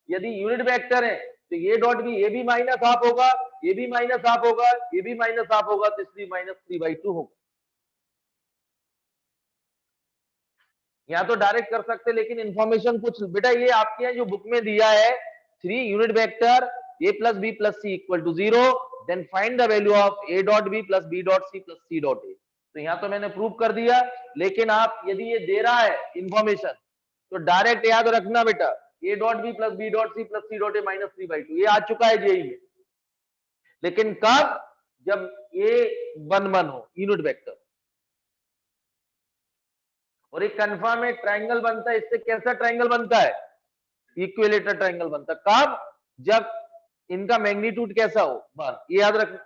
[SPEAKER 1] यदि यूनिट वेक्टर है तो ये डॉट बी, ये भी -12 होगा, ये भी -12 होगा, ये भी -12 होगा, तो इसलिए -3/2 होगा। यहाँ तो डायरेक्ट कर सकते, लेकिन इंफॉर्मेशन कुछ बेटा ये आपके यहाँ जो बुक में दिया है, 3 unit vector a plus B plus C equal to 0, then find the value of a dot B plus B dot C plus C dot ए। तो यहाँ तो मैंने प्रूव कर दिया, लेकिन आप यदि ये दे रहा है इंफॉर्मेशन तो डायरेक्ट याद रखना बेटा, a dot B plus B dot C plus C dot a -3/2 ये आ चुका है जेई में, लेकिन कब, जब a 1 हो यूनिट वेक्टर। और एक कंफर्म है ट्रायंगल बनता है, इससे कैसा ट्रायंगल बनता है, इक्विलेटर ट्रायंगल बनता है। कब, जब इनका मैग्नीट्यूड कैसा हो, बस ये याद रखना।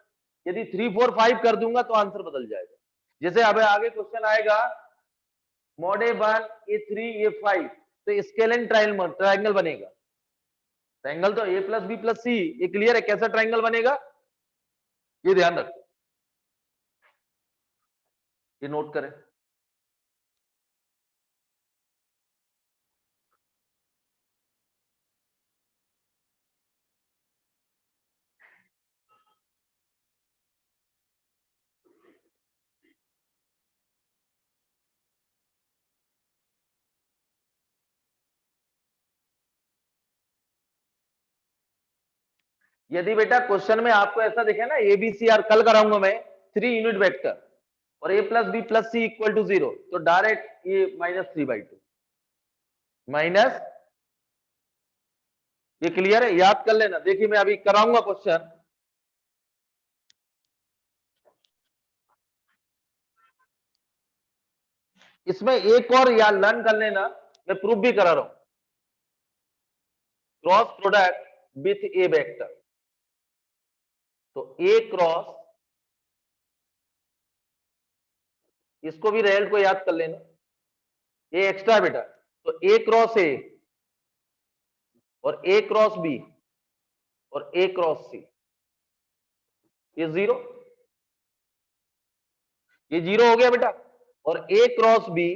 [SPEAKER 1] यदि 3 4 5 कर दूंगा तो आंसर बदल जाएगा। जैसे अब आगे क्वेश्चन आएगा मॉड ए 1 ए 3 ए 5, तो स्केलिन ट्रायंगल बनेगा। ट्रायंगल तो ए प्लस बी प्लस सी, ये क्लियर है कैसा ट्रायंगल बनेगा, ये ध्यान रखो, ये नोट करें। यदि बेटा क्वेश्चन में आपको ऐसा दिखे ना, एबीसीआर कल कराऊंगा मैं, 3 यूनिट वेक्टर और a plus B plus C equal to 0, तो डायरेक्ट ये -3/2 माइनस, ये क्लियर है, याद कर लेना। देखिए मैं अभी कराऊंगा क्वेश्चन, इसमें एक और याद लर्न कर लेना, मैं प्रूफ भी करा रहा हूं। Cross product with A vector, तो ए क्रॉस, इसको भी रेल को याद कर लेना, ए एक्स्ट्रा बेटा, तो ए क्रॉस ए और ए क्रॉस बी और ए क्रॉस सी, ये जीरो, ये जीरो हो गया बेटा। और ए क्रॉस बी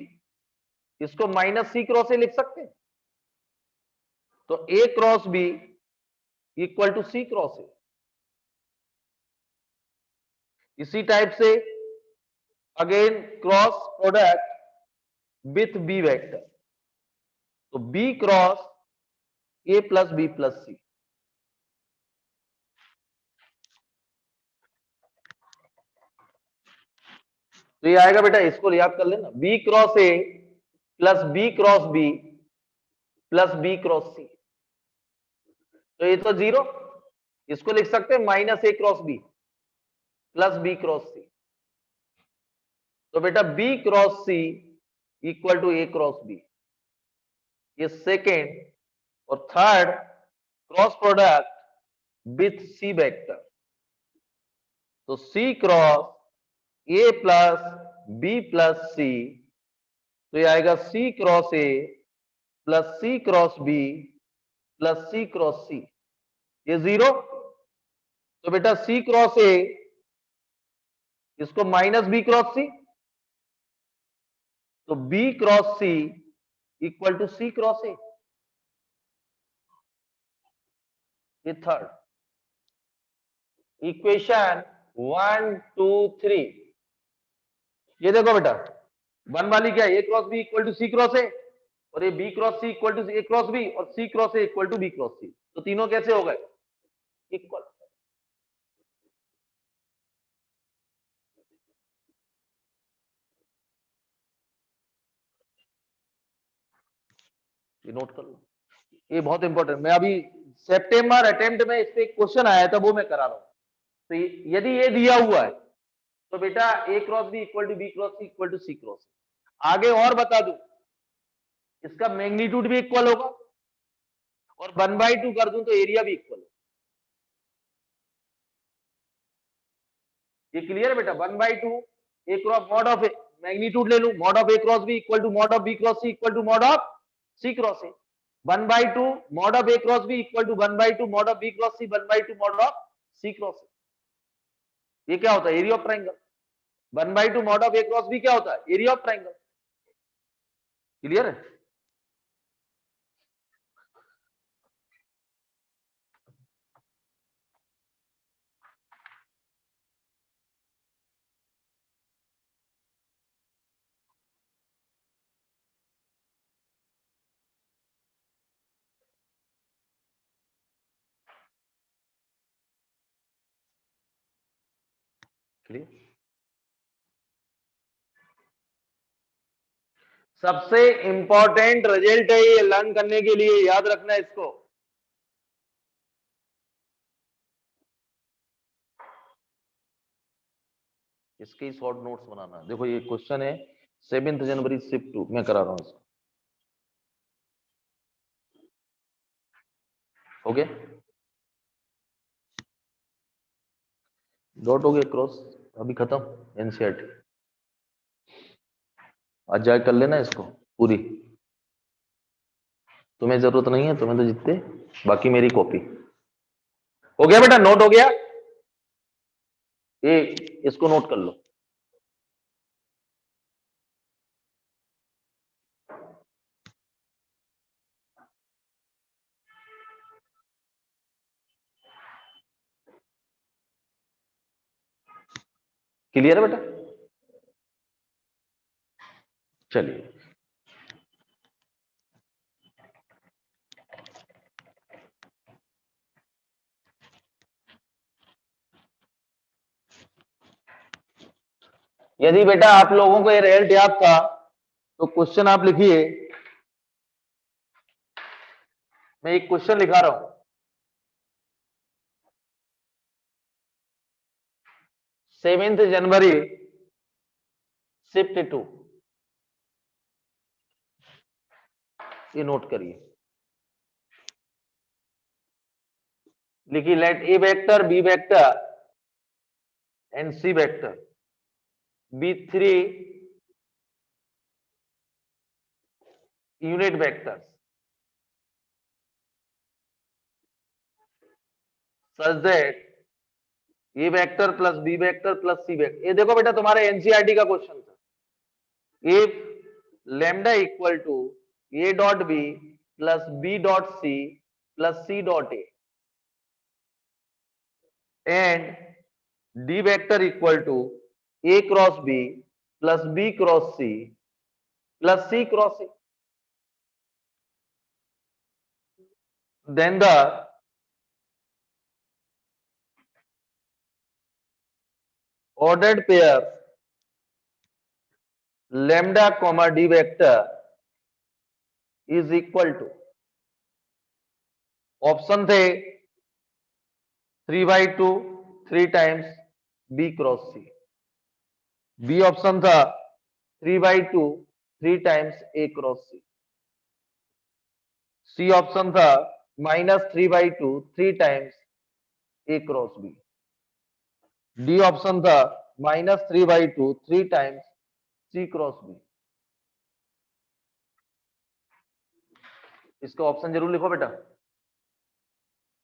[SPEAKER 1] इसको माइनस सी क्रॉस ए लिख सकते हैं, तो A cross B equal to C cross A. इसी टाइप से again cross product with B vector, तो B cross A plus B plus C. तो ये आएगा बेटा, इसको याद कर लेना, B cross A plus B cross B plus B cross सी। तो ये तो जीरो, इसको लिख सकते हैं माइनस ए cross B plus B cross सी। तो बेटा B cross C equal to A cross B, ये सेकेंड। और third cross product with C vector, तो C cross A plus B plus C, तो ये आएगा C cross A plus C cross B plus C cross C, ये zero. तो बेटा सी cross ए इसको माइनस बी क्रॉस सी, तो B cross C equal to C cross ए, ये थर्ड इक्वेशन। 1 2 3, ये देखो बेटा, वन वाली क्या है, A cross B equal to C cross A, और ये B cross C equal to A cross B, और C cross A equal to B cross सी। तो तीनों कैसे हो गए, इक्वल। ये नोट कर लो, ये बहुत इंपॉर्टेंट। मैं अभी सितंबर अटेम्प्ट में इस पे क्वेश्चन आया था, वो मैं करा रहा हूं। तो यदि ये दिया हुआ है तो बेटा A cross B equal to B cross C equal to C cross C. आगे और बता दूं, इसका मैग्नीट्यूड भी इक्वल होगा, और 1/2 कर दूं तो एरिया भी इक्वल होगा। ये क्लियर है बेटा, 1/2 A cross mod of A, magnitude ले लूं mod of A cross B equal to mod of B cross C equal to mod of C cross A. 1/2 mod of A cross B equal to 1/2 mod of B cross C 1/2 mod of C cross ए। ये क्या होता है, area of triangle. 1/2 mod of A cross B क्या होता है, area of triangle. Clear है। Clear. सबसे important result है ये, लर्न करने के लिए याद रखना है इसको। इसके शॉर्ट नोट्स बनाना। देखो ये क्वेश्चन है 7 जनवरी शिफ्ट 2, मैं करा रहा हूं इसको। हो गया, डॉट हो गया क्रॉस, अभी खत्म एनसीईआरटी। आज जाके कर लेना इसको पूरी, तुम्हें जरूरत नहीं है, तुम्हें तो जितने बाकी मेरी कॉपी। हो गया बेटा, नोट हो गया, ये इसको नोट कर लो। क्लियर है बेटा, चलिए। यदि बेटा आप लोगों को ये रिजल्ट याद था तो क्वेश्चन आप लिखिए। मैं एक क्वेश्चन लिखा रहा हूं, 7 जनवरी शिफ्ट 2, ये नोट करिए। लिखिए let a vector b vector and C vector be 3 unit vectors such that a vector plus B vector plus C vector. ये देखो बेटा तुम्हारे एनसीईआरटी का क्वेश्चन था। If lambda equal to a dot B plus B dot C plus C dot a and d vector equal to A cross B plus B cross C plus C cross a, then the ordered pair lambda comma d vector is equal to, option थे 3/2 3 times b cross c, b option था 3/2 3 times a cross C, c option था -3/2 3 times a cross b, d option था -3/2 3 times c cross b. इसका option जरूर लिखो बेटा।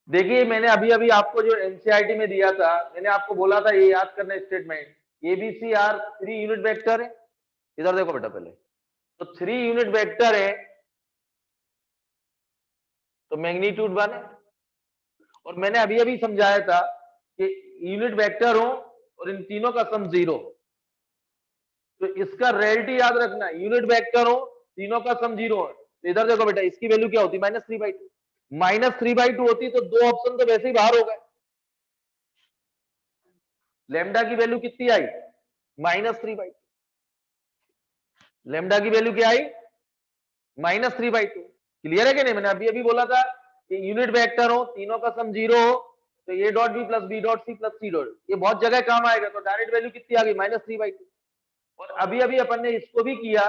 [SPEAKER 1] देखिए मैंने अभी अभी आपको जो एनसीईआरटी में दिया था, मैंने आपको बोला था ये याद करना statement, abc are 3 unit vector है। इधर देखो बेटा पहले, तो 3 यूनिट वेक्टर है तो मैग्नीट्यूड 1 है। और मैंने अभी अभी समझाया था कि यूनिट वेक्टर हो और इन तीनों का सम 0, तो इसका रियलिटी याद रखना, यूनिट वेक्टर हो तीनों का सम 0 है। तो इधर देखो बेटा इसकी वैल्यू क्या होती है, -3/2, -3/2 होती तो दो ऑप्शन तो वैसे ही बाहर हो गए। लेमडा की वैल्यू कितनी आई, -3/2, लेमडा की वैल्यू क्या आई, -3/2। क्लियर है कि नहीं? मैंने अभी अभी बोला था कि यूनिट वेक्टर हो तीनों का सम 0 हो तो ए dot B plus B dot सी प्लस सी डॉट, ये बहुत जगह काम आएगा। तो डायरेक्ट वैल्यू कितनी आ गई, -3/2। और अभी अभी अपन ने इसको भी किया,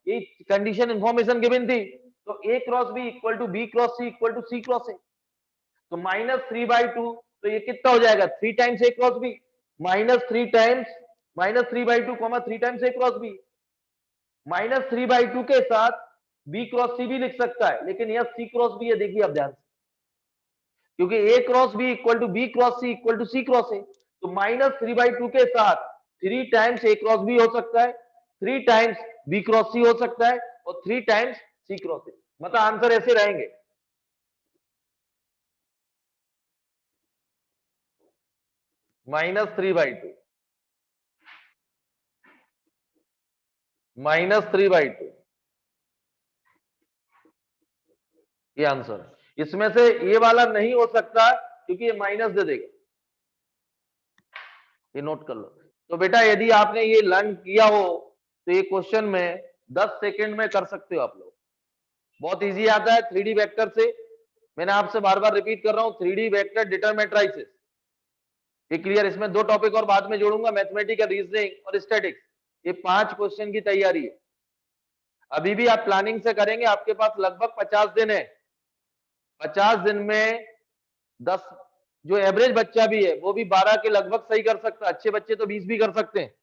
[SPEAKER 1] ये कंडीशन इंफॉर्मेशन गिवन थी, तो A cross B equal to B cross C equal to C cross A, तो -3/2, तो ये कितना हो जाएगा 3 times A cross B, -3 times -3/2 3 times A cross B, -3/2 के साथ बी क्रॉस सी भी लिख सकता है, लेकिन यह सी क्रॉस बी है। देखिए अब ध्यान से, क्योंकि A cross B equal to B cross C equal to C cross A, तो -3/2 के साथ 3 टाइम्स ए क्रॉस बी हो सकता है, 3 टाइम्स बी क्रॉस सी हो सकता है और 3 टाइम्स सी क्रॉस ए। मतलब आंसर ऐसे रहेंगे, -3/2 -3/2, ये आंसर है। इसमें से ये वाला नहीं हो सकता क्योंकि ये माइनस दे देगा, ये नोट कर लो। तो बेटा यदि आपने ये लर्न किया हो तो ये क्वेश्चन में 10 सेकंड में कर सकते हो आप लोग, बहुत इजी आता है 3D वेक्टर से। मैंने आपसे बार बार रिपीट कर रहा हूं, 3D वेक्टर डिटरमेट्राइसिस, ये क्लियर। इसमें 2 टॉपिक और बाद में जोड़ूंगा, मैथमेटिकल रीजनिंग और स्टैटिक्स, ये 5 क्वेश्चन की तैयारी है। अभी भी आप प्लानिंग से करेंगे, आपके पास लगभग 50 दिन है। 50 दिन में 10, जो एवरेज बच्चा भी है वो भी 12 के लगभग सही कर सकता है, अच्छे बच्चे तो 20 भी कर सकते हैं।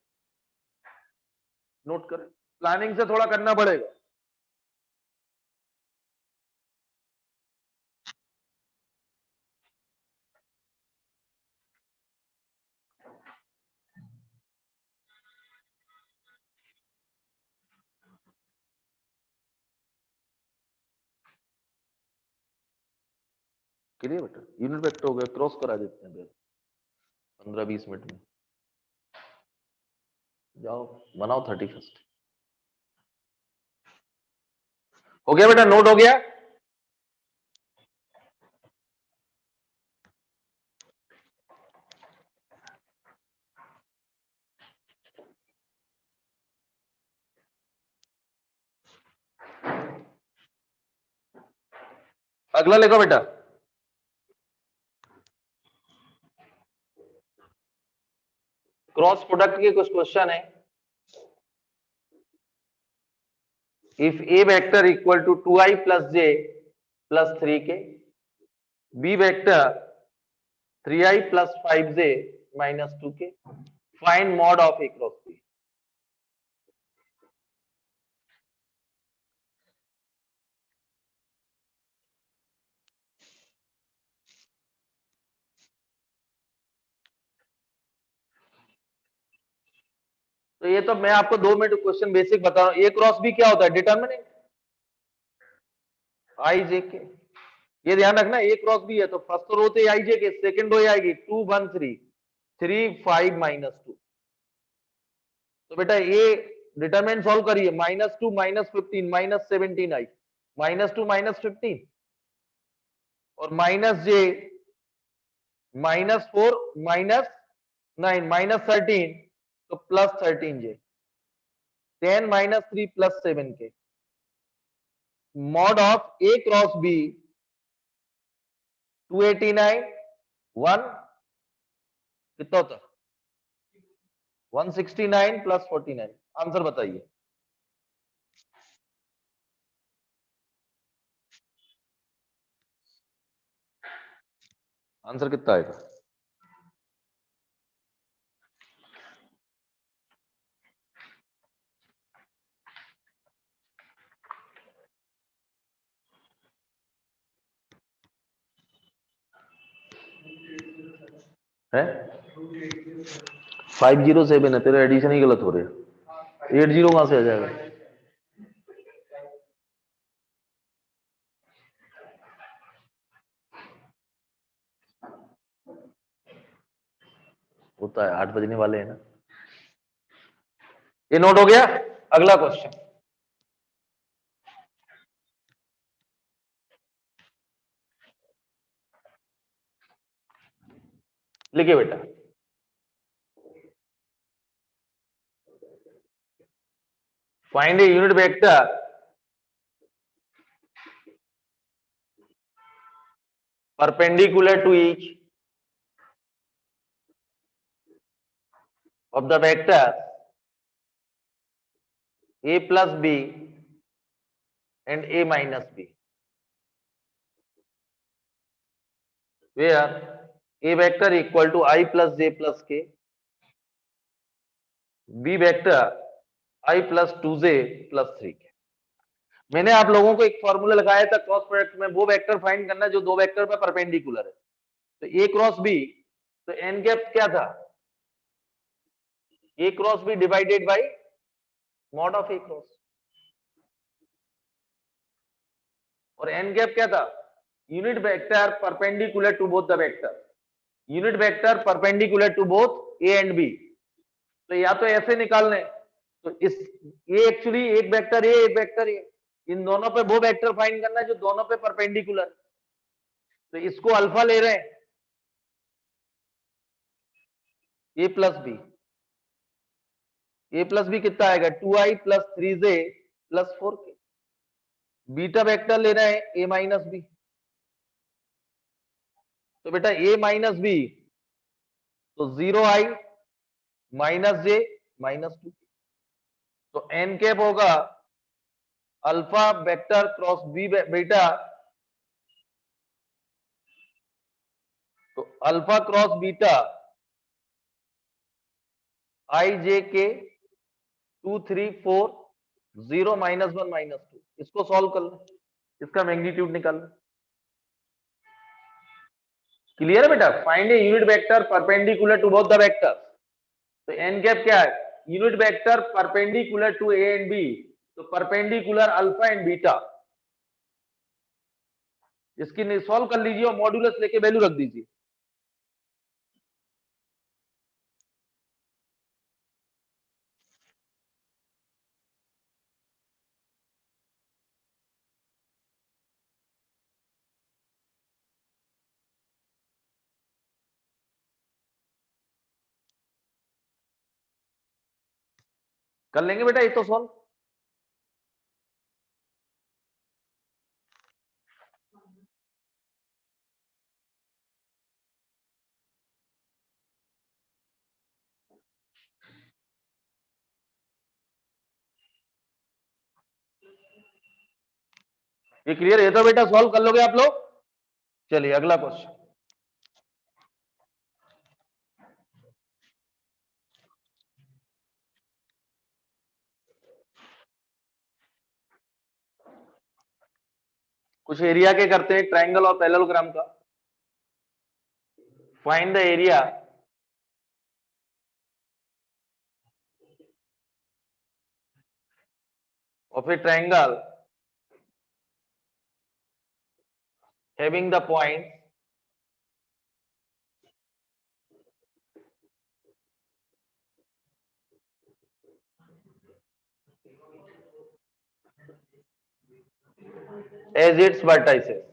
[SPEAKER 1] नोट करें, प्लानिंग से थोड़ा करना पड़ेगा। क्लियर बेटा, यूनिट वेक्टर हो गया, क्रॉस करा देते हैं 15-20 मिनट में। जाओ बनाओ 31st। हो गया बेटा, नोट हो गया। अगला लिखो बेटा, क्रॉस प्रोडक्ट के कुछ क्वेश्चन है। If A vector equal to 2i plus J plus 3k, B vector 3i plus 5j minus 2k, find mod of A cross B. तो ये तो मैं आपको 2 मिनट क्वेश्चन बेसिक बता रहा हूं। ए क्रॉस बी क्या होता है? डिटर्मिनेंट आई जे के। ये ध्यान रखना, ए क्रॉस बी है तो फर्स्ट रो तो आई जे के, सेकंड रो ये आएगी 2 1 3 3 5 -2। तो बेटा ये डिटरमिनेंट सॉल्व करिए, -2 -15 -17 आई, -2 -15 और -j -4 -9 -13 तो +13j, 10 -3 +7k, mod of A cross B 289 1 कितना होता? 169 + 49। आंसर बताइए। आंसर कितना आएगा? है 507 है, तेरे एडिशन ही गलत हो रहे हैं। 80 कहां से आ जाएगा? होता है, 8 बजने वाले हैं ना। ये नोट हो गया। अगला क्वेश्चन, लिखिए बेटा। Find a unit vector perpendicular to each of the vector a plus b and a minus b, where a vector equal to I plus j plus k, b vector I plus 2j plus 3k। मैंने आप लोगों को एक formula लगाया था cross product में, वो vector find करना जो दो वेक्टर पे परपेंडिकुलर है। तो ए क्रॉस बी, तो एन गैप क्या था? A cross B divided by mod of A cross, और एन गैप क्या था? Unit vector perpendicular to both the vector, unit vector perpendicular to both A and B. तो या तो ऐसे निकालने, तो इस ये एक्चुअली एक वेक्टर ए एक वेक्टर ए, इन दोनों पे वो वेक्टर फाइंड करना है जो दोनों पे परपेंडिकुलर। तो इसको अल्फा ले रहे हैं, ए प्लस बी, ए प्लस बी कितना आएगा? 2i + 3j + 4k। Beta vector ले रहे हैं ए माइनस बी, तो बेटा ए माइनस बी तो 0i -j -2, तो एन कैप होगा alpha vector cross B beta, तो alpha cross beta i j k 2 3 4 0 -1 -2। इसको सॉल्व कर लो, इसका मैग्नीट्यूड निकाल लो। क्लियर है बेटा? Find a unit vector perpendicular to both the vector. तो एन कैप क्या है? Unit vector perpendicular to A and B, तो परपेंडिकुलर अल्फा एंड बीटा। इसकी सॉल्व कर लीजिए और मॉड्यूलस लेके वैल्यू रख दीजिए। कर लेंगे बेटा ये तो सॉल्व। ये क्लियर है तो बेटा सॉल्व कर लोगे आप लोग। चलिए अगला क्वेश्चन, कुछ एरिया के करते हैं, ट्रायंगल और पैरेललोग्राम का। Find the area of a triangle having the points as its vertices.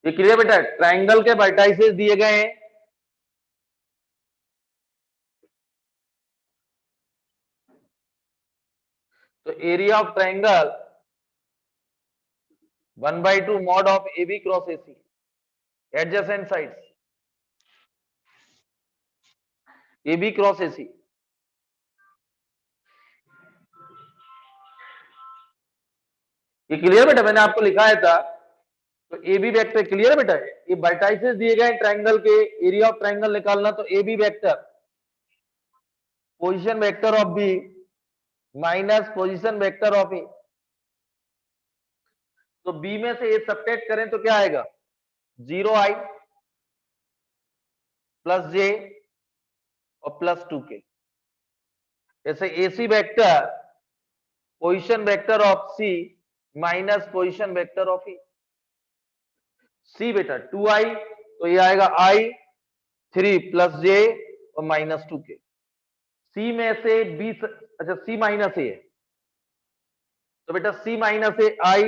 [SPEAKER 1] ये क्लियर बेटा? ट्राइंगल के वर्टाइसेस दिए गए हैं, तो area of triangle 1/2 mod of AB cross AC, adjacent sides AB cross AC. ये क्लियर बेटा? मैंने आपको लिखाया था, तो AB वेक्टर क्लियर है बेटा? ये वर्टाइसेस दिए गए ट्राइंगल के, एरिया ऑफ ट्राइंगल निकालना, तो AB vector position vector of B minus position vector of A, तो B में से A सब्ट्रैक्ट करें तो क्या आएगा? 0i प्लस J और प्लस 2k। ऐसे AC vector position vector of C minus position vector of E। C बेटा 2i, तो ये आएगा i 3 प्लस J और माइनस 2k। C में से B, अच्छा C माइनस A है, तो बेटा C minus A i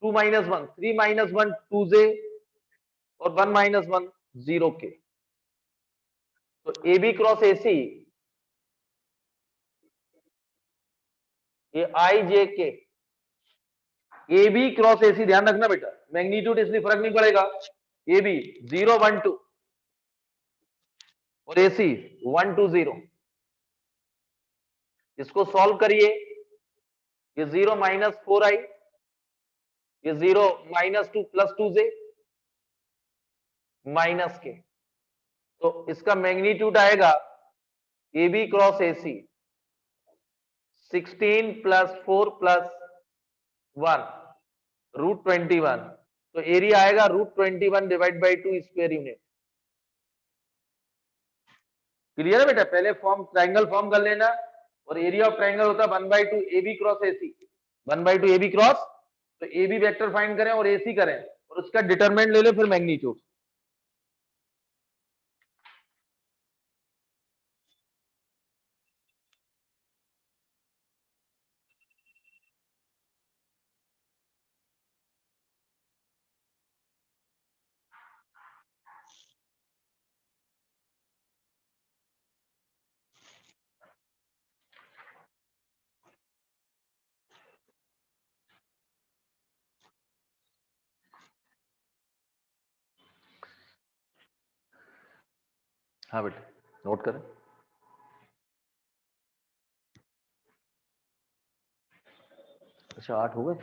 [SPEAKER 1] 2 minus 1 3 minus 1 2J और 1 माइनस 1 0k। तो AB क्रॉस AC ये i j k, AB cross AC ध्यान रखना बेटा, मैग्नीट्यूड इसलिए फर्क नहीं पड़ेगा। AB 0 1 2 और AC 1 2 0। इसको सॉल्व करिए, ये 0 माइनस 4i, ये 0 माइनस 2 प्लस 2J माइनस के, तो इसका मैग्नीट्यूड आएगा AB cross AC 16 plus 4 plus 1 root 21, तो एरिया आएगा root 21 divide by 2 square unit. Clear है बेटा? पहले फॉर्म ट्राइंगल फॉर्म कर लेना, और एरिया ऑफ ट्राइंगल होता है 1/2 AB cross AC, 1/2 AB cross, तो AB वेक्टर फाइंड करें और AC करें और उसका डिटरमिनेंट ले ले, फिर मैग्नीट्यूड। हाँ बेटा नोट करें। अच्छा 8 हो गए,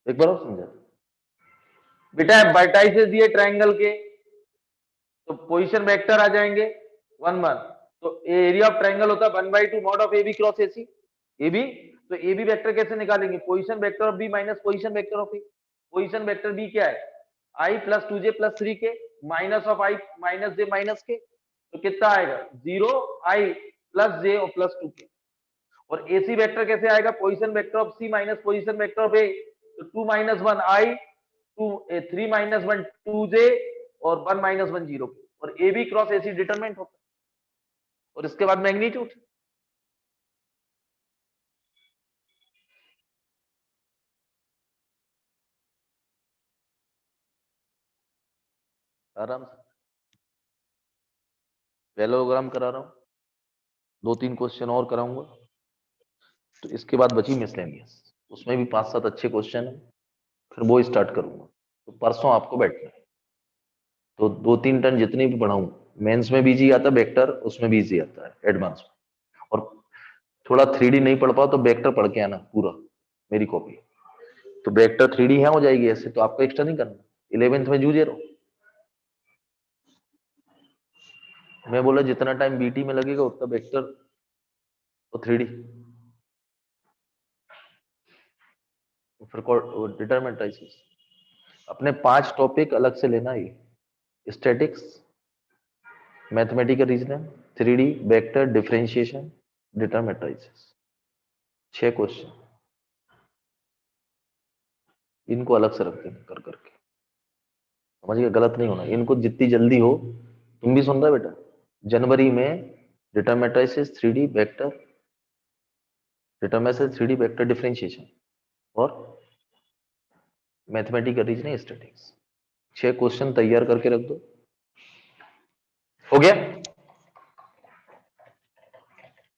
[SPEAKER 1] एक बार और समझा बेटा। वर्टाइसेस दिए ट्राइंगल के, तो पोजीशन वेक्टर आ जाएंगे 1 1, तो एरिया ऑफ ट्राइंगल होता है 1/2 mod of AB cross AC। AB, तो AB वेक्टर कैसे निकालेंगे? Position vector of B minus position vector of A। Position vector B क्या है? I plus 2J plus 3K minus of I minus J minus K, तो कितना आएगा? 0 I plus J और plus 2K। और AC vector कैसे आएगा? Position vector of C minus position vector of A, तो 2 माइनस 1 I 3 माइनस 1 2J और 1 minus 1 0, और AB क्रॉस AC डिटरमिनेंट होता है, और इसके बाद मैग्नीट्यूड। आराम से पैरेललोग्राम करा रहा हूं, 2-3 क्वेश्चन और कराऊंगा, तो इसके बाद बची मिसलेनियस, उसमें भी 5-7 अच्छे क्वेश्चन है, फिर वो स्टार्ट करूंगा। तो परसों आपको बैठना है, तो 2-3 टर्न जितने भी पढ़ाऊं, मेंस में भी इजी आता है वेक्टर, उसमें भी इजी आता है एडवांस में। और थोड़ा 3D नहीं पढ़ पाओ तो वेक्टर पढ़ के आना पूरा, मेरी कॉपी, तो वेक्टर 3D है हो जाएगी। ऐसे तो आपको एक्स्ट्रा नहीं करना, 11th में जूझे रहो। मैं बोला जितना टाइम बीटी में लगेगा उतना वेक्टर तो 3D, फिर डिटरमिनेंट। अपने 5 टॉपिक अलग से लेना ही, statics, mathematical reasoning, 3D vector differentiation, data matrices, 6 question इनको अलग से रखते हैं कर करके, समझिए गलत नहीं होना, इनको जितनी जल्दी हो। तुम भी सुन रहे बेटा, जनवरी में data matrices, 3D vector, data matrices, 3D vector differentiation और मैथमेटिकल रीजनिंग स्टैटिस्टिक्स, 6 क्वेश्चन तैयार करके रख दो। हो गया,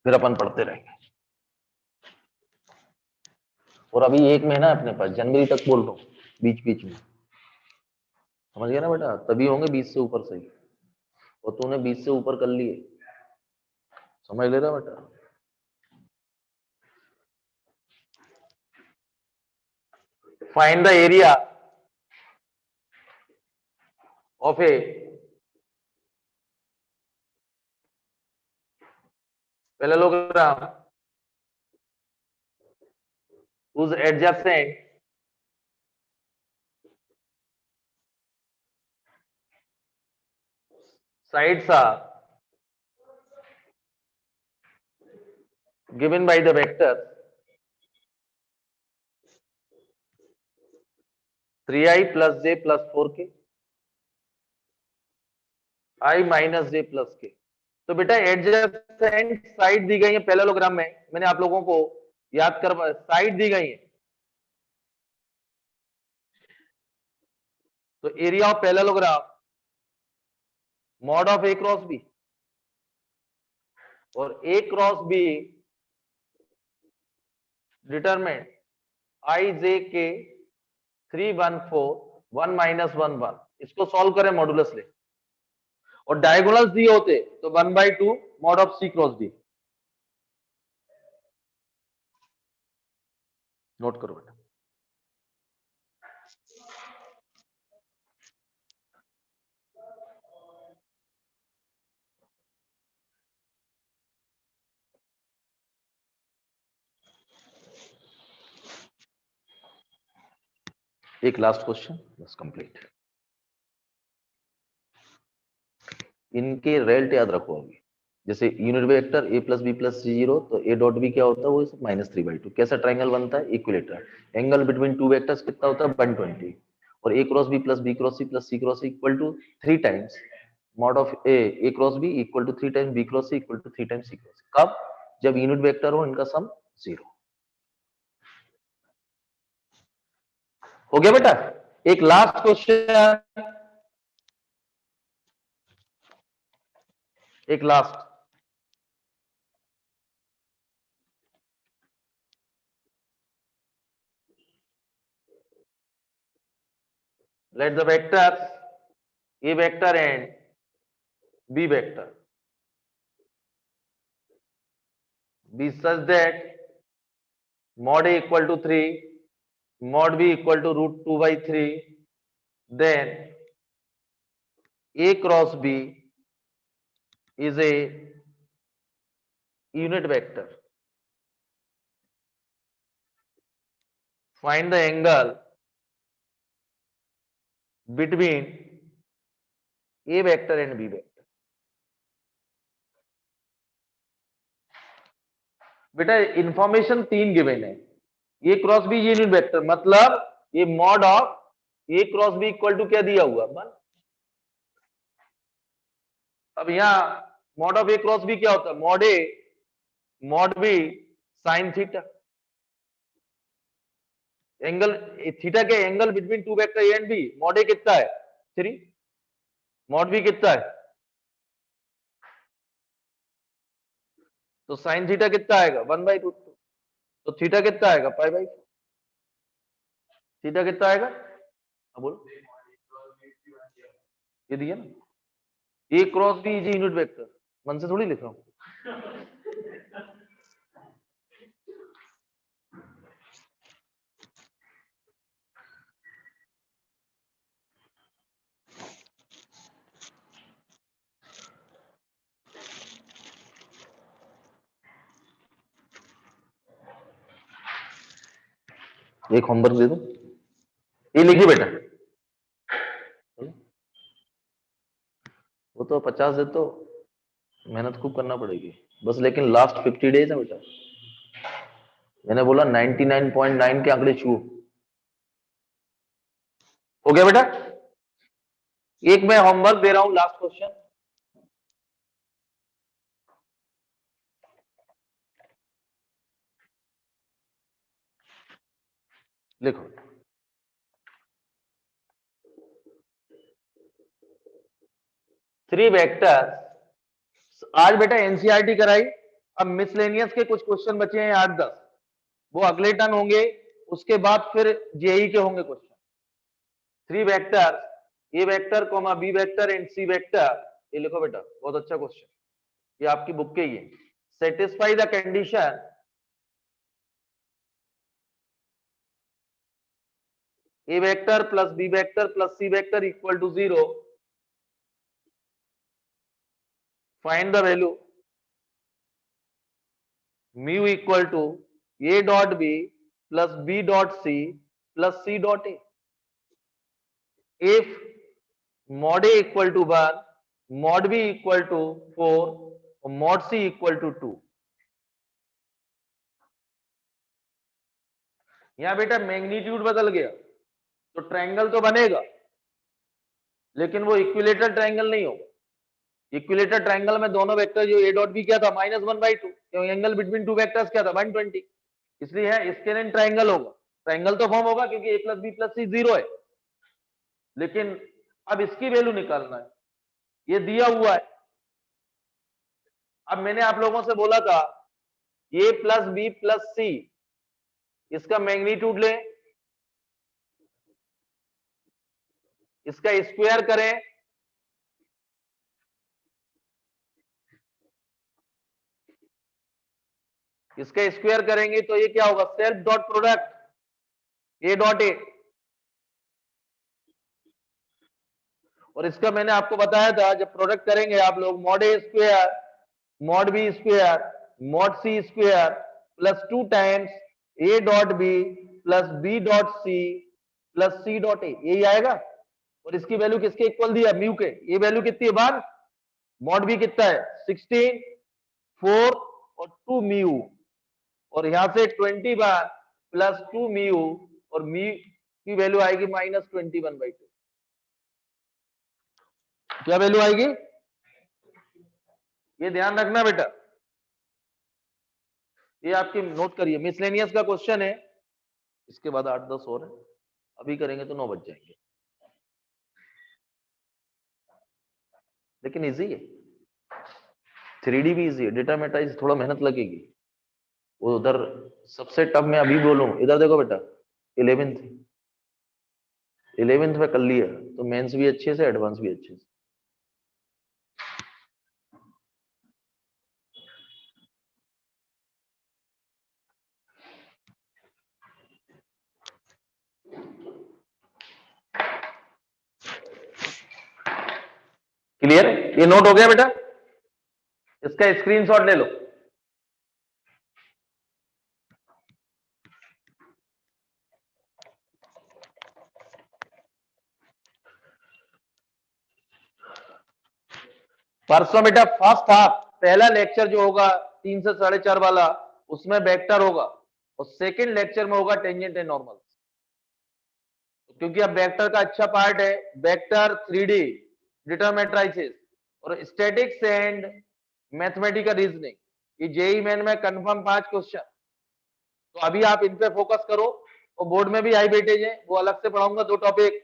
[SPEAKER 1] फिर अपन पढ़ते रहेंगे। और अभी 1 महीना अपने पास, जनवरी तक बोल रहा हूँ, बीच बीच में, समझ गया ना बेटा, तभी होंगे 20 से ऊपर सही, और तूने 20 से ऊपर कर लिए, समझ ले रहा बेटा। Find the area of a parallelogram whose adjacent sides are given by the vector 3i plus j plus 4k, i minus j plus k। तो बेटा एडजेसेंट साइड दी गई है पैरेललोग्राम में, मैंने आप लोगों को याद कर, साइड दी गई है, तो area of parallelogram mod of A cross B, और A cross B determinant I J K 314 1 minus 1 1, इसको सॉल्व करें मॉडुलस ले, और डायगोनल्स दिए होते तो 1/2 mod of C cross D. Note करो बेटा, एक लास्ट क्वेश्चन बस कंप्लीट। इनके रेल्ट याद रखो अभी, जैसे unit vector a plus B plus C 0, तो a डॉट बी क्या होता है, वो -3/2। कैसा ट्राइंगल बनता है, equilateral. Angle between two vectors कितना होता है, 120। और a cross B plus B cross C plus C cross equal to 3 times mod of a cross B equal to 3 times b cross C equal to 3 times c cross C. कब, जब unit vector हो, इनका सम 0। हो गया बेटा, एक last question, एक last. Let the vectors a vector and b vector be such that mod a equal to 3, mod b equal to √2/3, then a cross b is a unit vector. Find the angle between a vector and b vector. बेटा information 3 given है, A cross B unit vector, मतलब ये mod of A cross B equal to क्या दिया हुआ 1। अब यहाँ mod of A cross B क्या होता है, मॉड ए mod B sine theta. Angle theta के angle between two vector A and B, mod A कितना है 3, मॉड बी कितना है, तो साइन थीटा कितना आएगा 1/2। तो थीटा कितना आएगा π/4। थीटा कितना आएगा, अब बोलो, ये दिया ना, A cross B is unit vector, मन से थोड़ी लिख रहा हूं। एक होमवर्क दे दो, ये लिखिए बेटा, वो तो 50 दे तो मेहनत खूब करना पड़ेगी बस, लेकिन लास्ट 50 डेज है बेटा। मैंने बोला 99.9 के आंकड़े छू। हो गया बेटा। एक मैं होमवर्क दे रहा हूं, लास्ट क्वेश्चन। लिखो। Three vector. आज बेटा एनसीईआरटी कराई, अब मिसलेनियस के कुछ क्वेश्चन बचे हैं 8-10, वो अगले टर्न होंगे, उसके बाद फिर जेई के होंगे question. Three vector, A vector comma B vector and C vector, ये लिखो बेटा, बहुत अच्छा क्वेश्चन, ये आपकी बुक के ही है। Satisfy the condition A vector plus B vector plus C vector equal to 0, find the value mu equal to a dot b plus b dot c plus c dot a। If mod a equal to 1, mod b equal to 4 और mod c equal to 2। यहां बेटा magnitude बदल गया तो triangle तो बनेगा, लेकिन वो इक्विलेटरल ट्रायंगल नहीं होगा। इक्विलेटरल ट्रायंगल में दोनों वेक्टर जो a डॉट b क्या था -1/2, क्योंकि एंगल बिटवीन टू वेक्टर्स क्या था 120, इसलिए है स्केलेन ट्रायंगल होगा। ट्रायंगल तो फॉर्म होगा क्योंकि a plus B plus C 0 है, लेकिन अब इसकी वैल्यू निकालना है, ये दिया हुआ है। अब मैंने आप लोगों से बोला था a प्लस बी प्लस सी, इसका मैग्नीट्यूड ले, इसका स्क्वायर करें, इसका स्क्वायर करेंगे तो ये क्या होगा, self dot product a dot A. और इसका मैंने आपको बताया था, जब प्रोडक्ट करेंगे आप लोग, mod A square mod B square mod C square plus 2 times a dot B plus B dot C plus C dot A, यही आएगा। और इसकी वैल्यू किसके इक्वल दिया, म्यू के। ये वैल्यू कितनी है बार, मॉड बी कितना है 16, 4 और 2 म्यू, और यहां से 20 बार प्लस 2 म्यू, और म्यू की वैल्यू आएगी -21/2। क्या वैल्यू आएगी, ये ध्यान रखना बेटा, ये आपकी नोट करिए। मिसलेनियस का क्वेश्चन है, इसके बाद 8-10 और है, अभी करेंगे तो 9 बज जाएंगे, लेकिन इजी है। 3D भी इजी है, डेटा मेटाइज थोड़ा मेहनत लगेगी। वो उधर सबसे टफ में अभी बोलूं, इधर देखो बेटा, 11th में कर लिया तो मेंस भी अच्छे से, एडवांस भी अच्छे से। क्लियर, ये नोट हो गया बेटा, इसका स्क्रीनशॉट ले लो। परसों बेटा फर्स्ट हाफ पहला लेक्चर जो होगा 3 से 4.5 वाला, उसमें वेक्टर होगा, और सेकंड लेक्चर में होगा टेंजेंट एंड नॉर्मल। क्योंकि अब वेक्टर का अच्छा पार्ट है वेक्टर, 3D डिटरमिनेट्राइसिस और स्टैटिक्स एंड मैथमेटिकल रीजनिंग, ये जेई मेन में कंफर्म 5 क्वेश्चन। तो अभी आप इन पे फोकस करो, और बोर्ड में भी हाई वेटेज है, वो अलग से पढ़ाऊंगा 2 टॉपिक,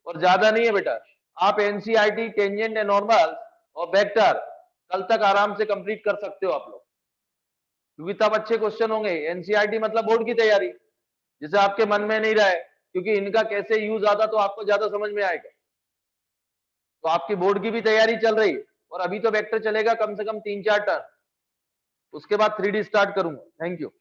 [SPEAKER 1] और ज्यादा नहीं है बेटा। आप एनसीईआरटी, टेंजेंट एंड नॉर्मल और वेक्टर कल तक आराम से कंप्लीट कर सकते हो आप लोग, क्योंकि तब अच्छे क्वेश्चन होंगे। एनसीईआरटी मतलब बोर्ड की तैयारी, जिसे आपके मन में नहीं रहे, क्योंकि इनका कैसे यूज आता तो आपको ज्यादा समझ में आएगा। तो आपकी बोर्ड की भी तैयारी चल रही है, और अभी तो वेक्टर चलेगा कम से कम 3-4 टर्म, उसके बाद 3D स्टार्ट करूंगा। Thank you.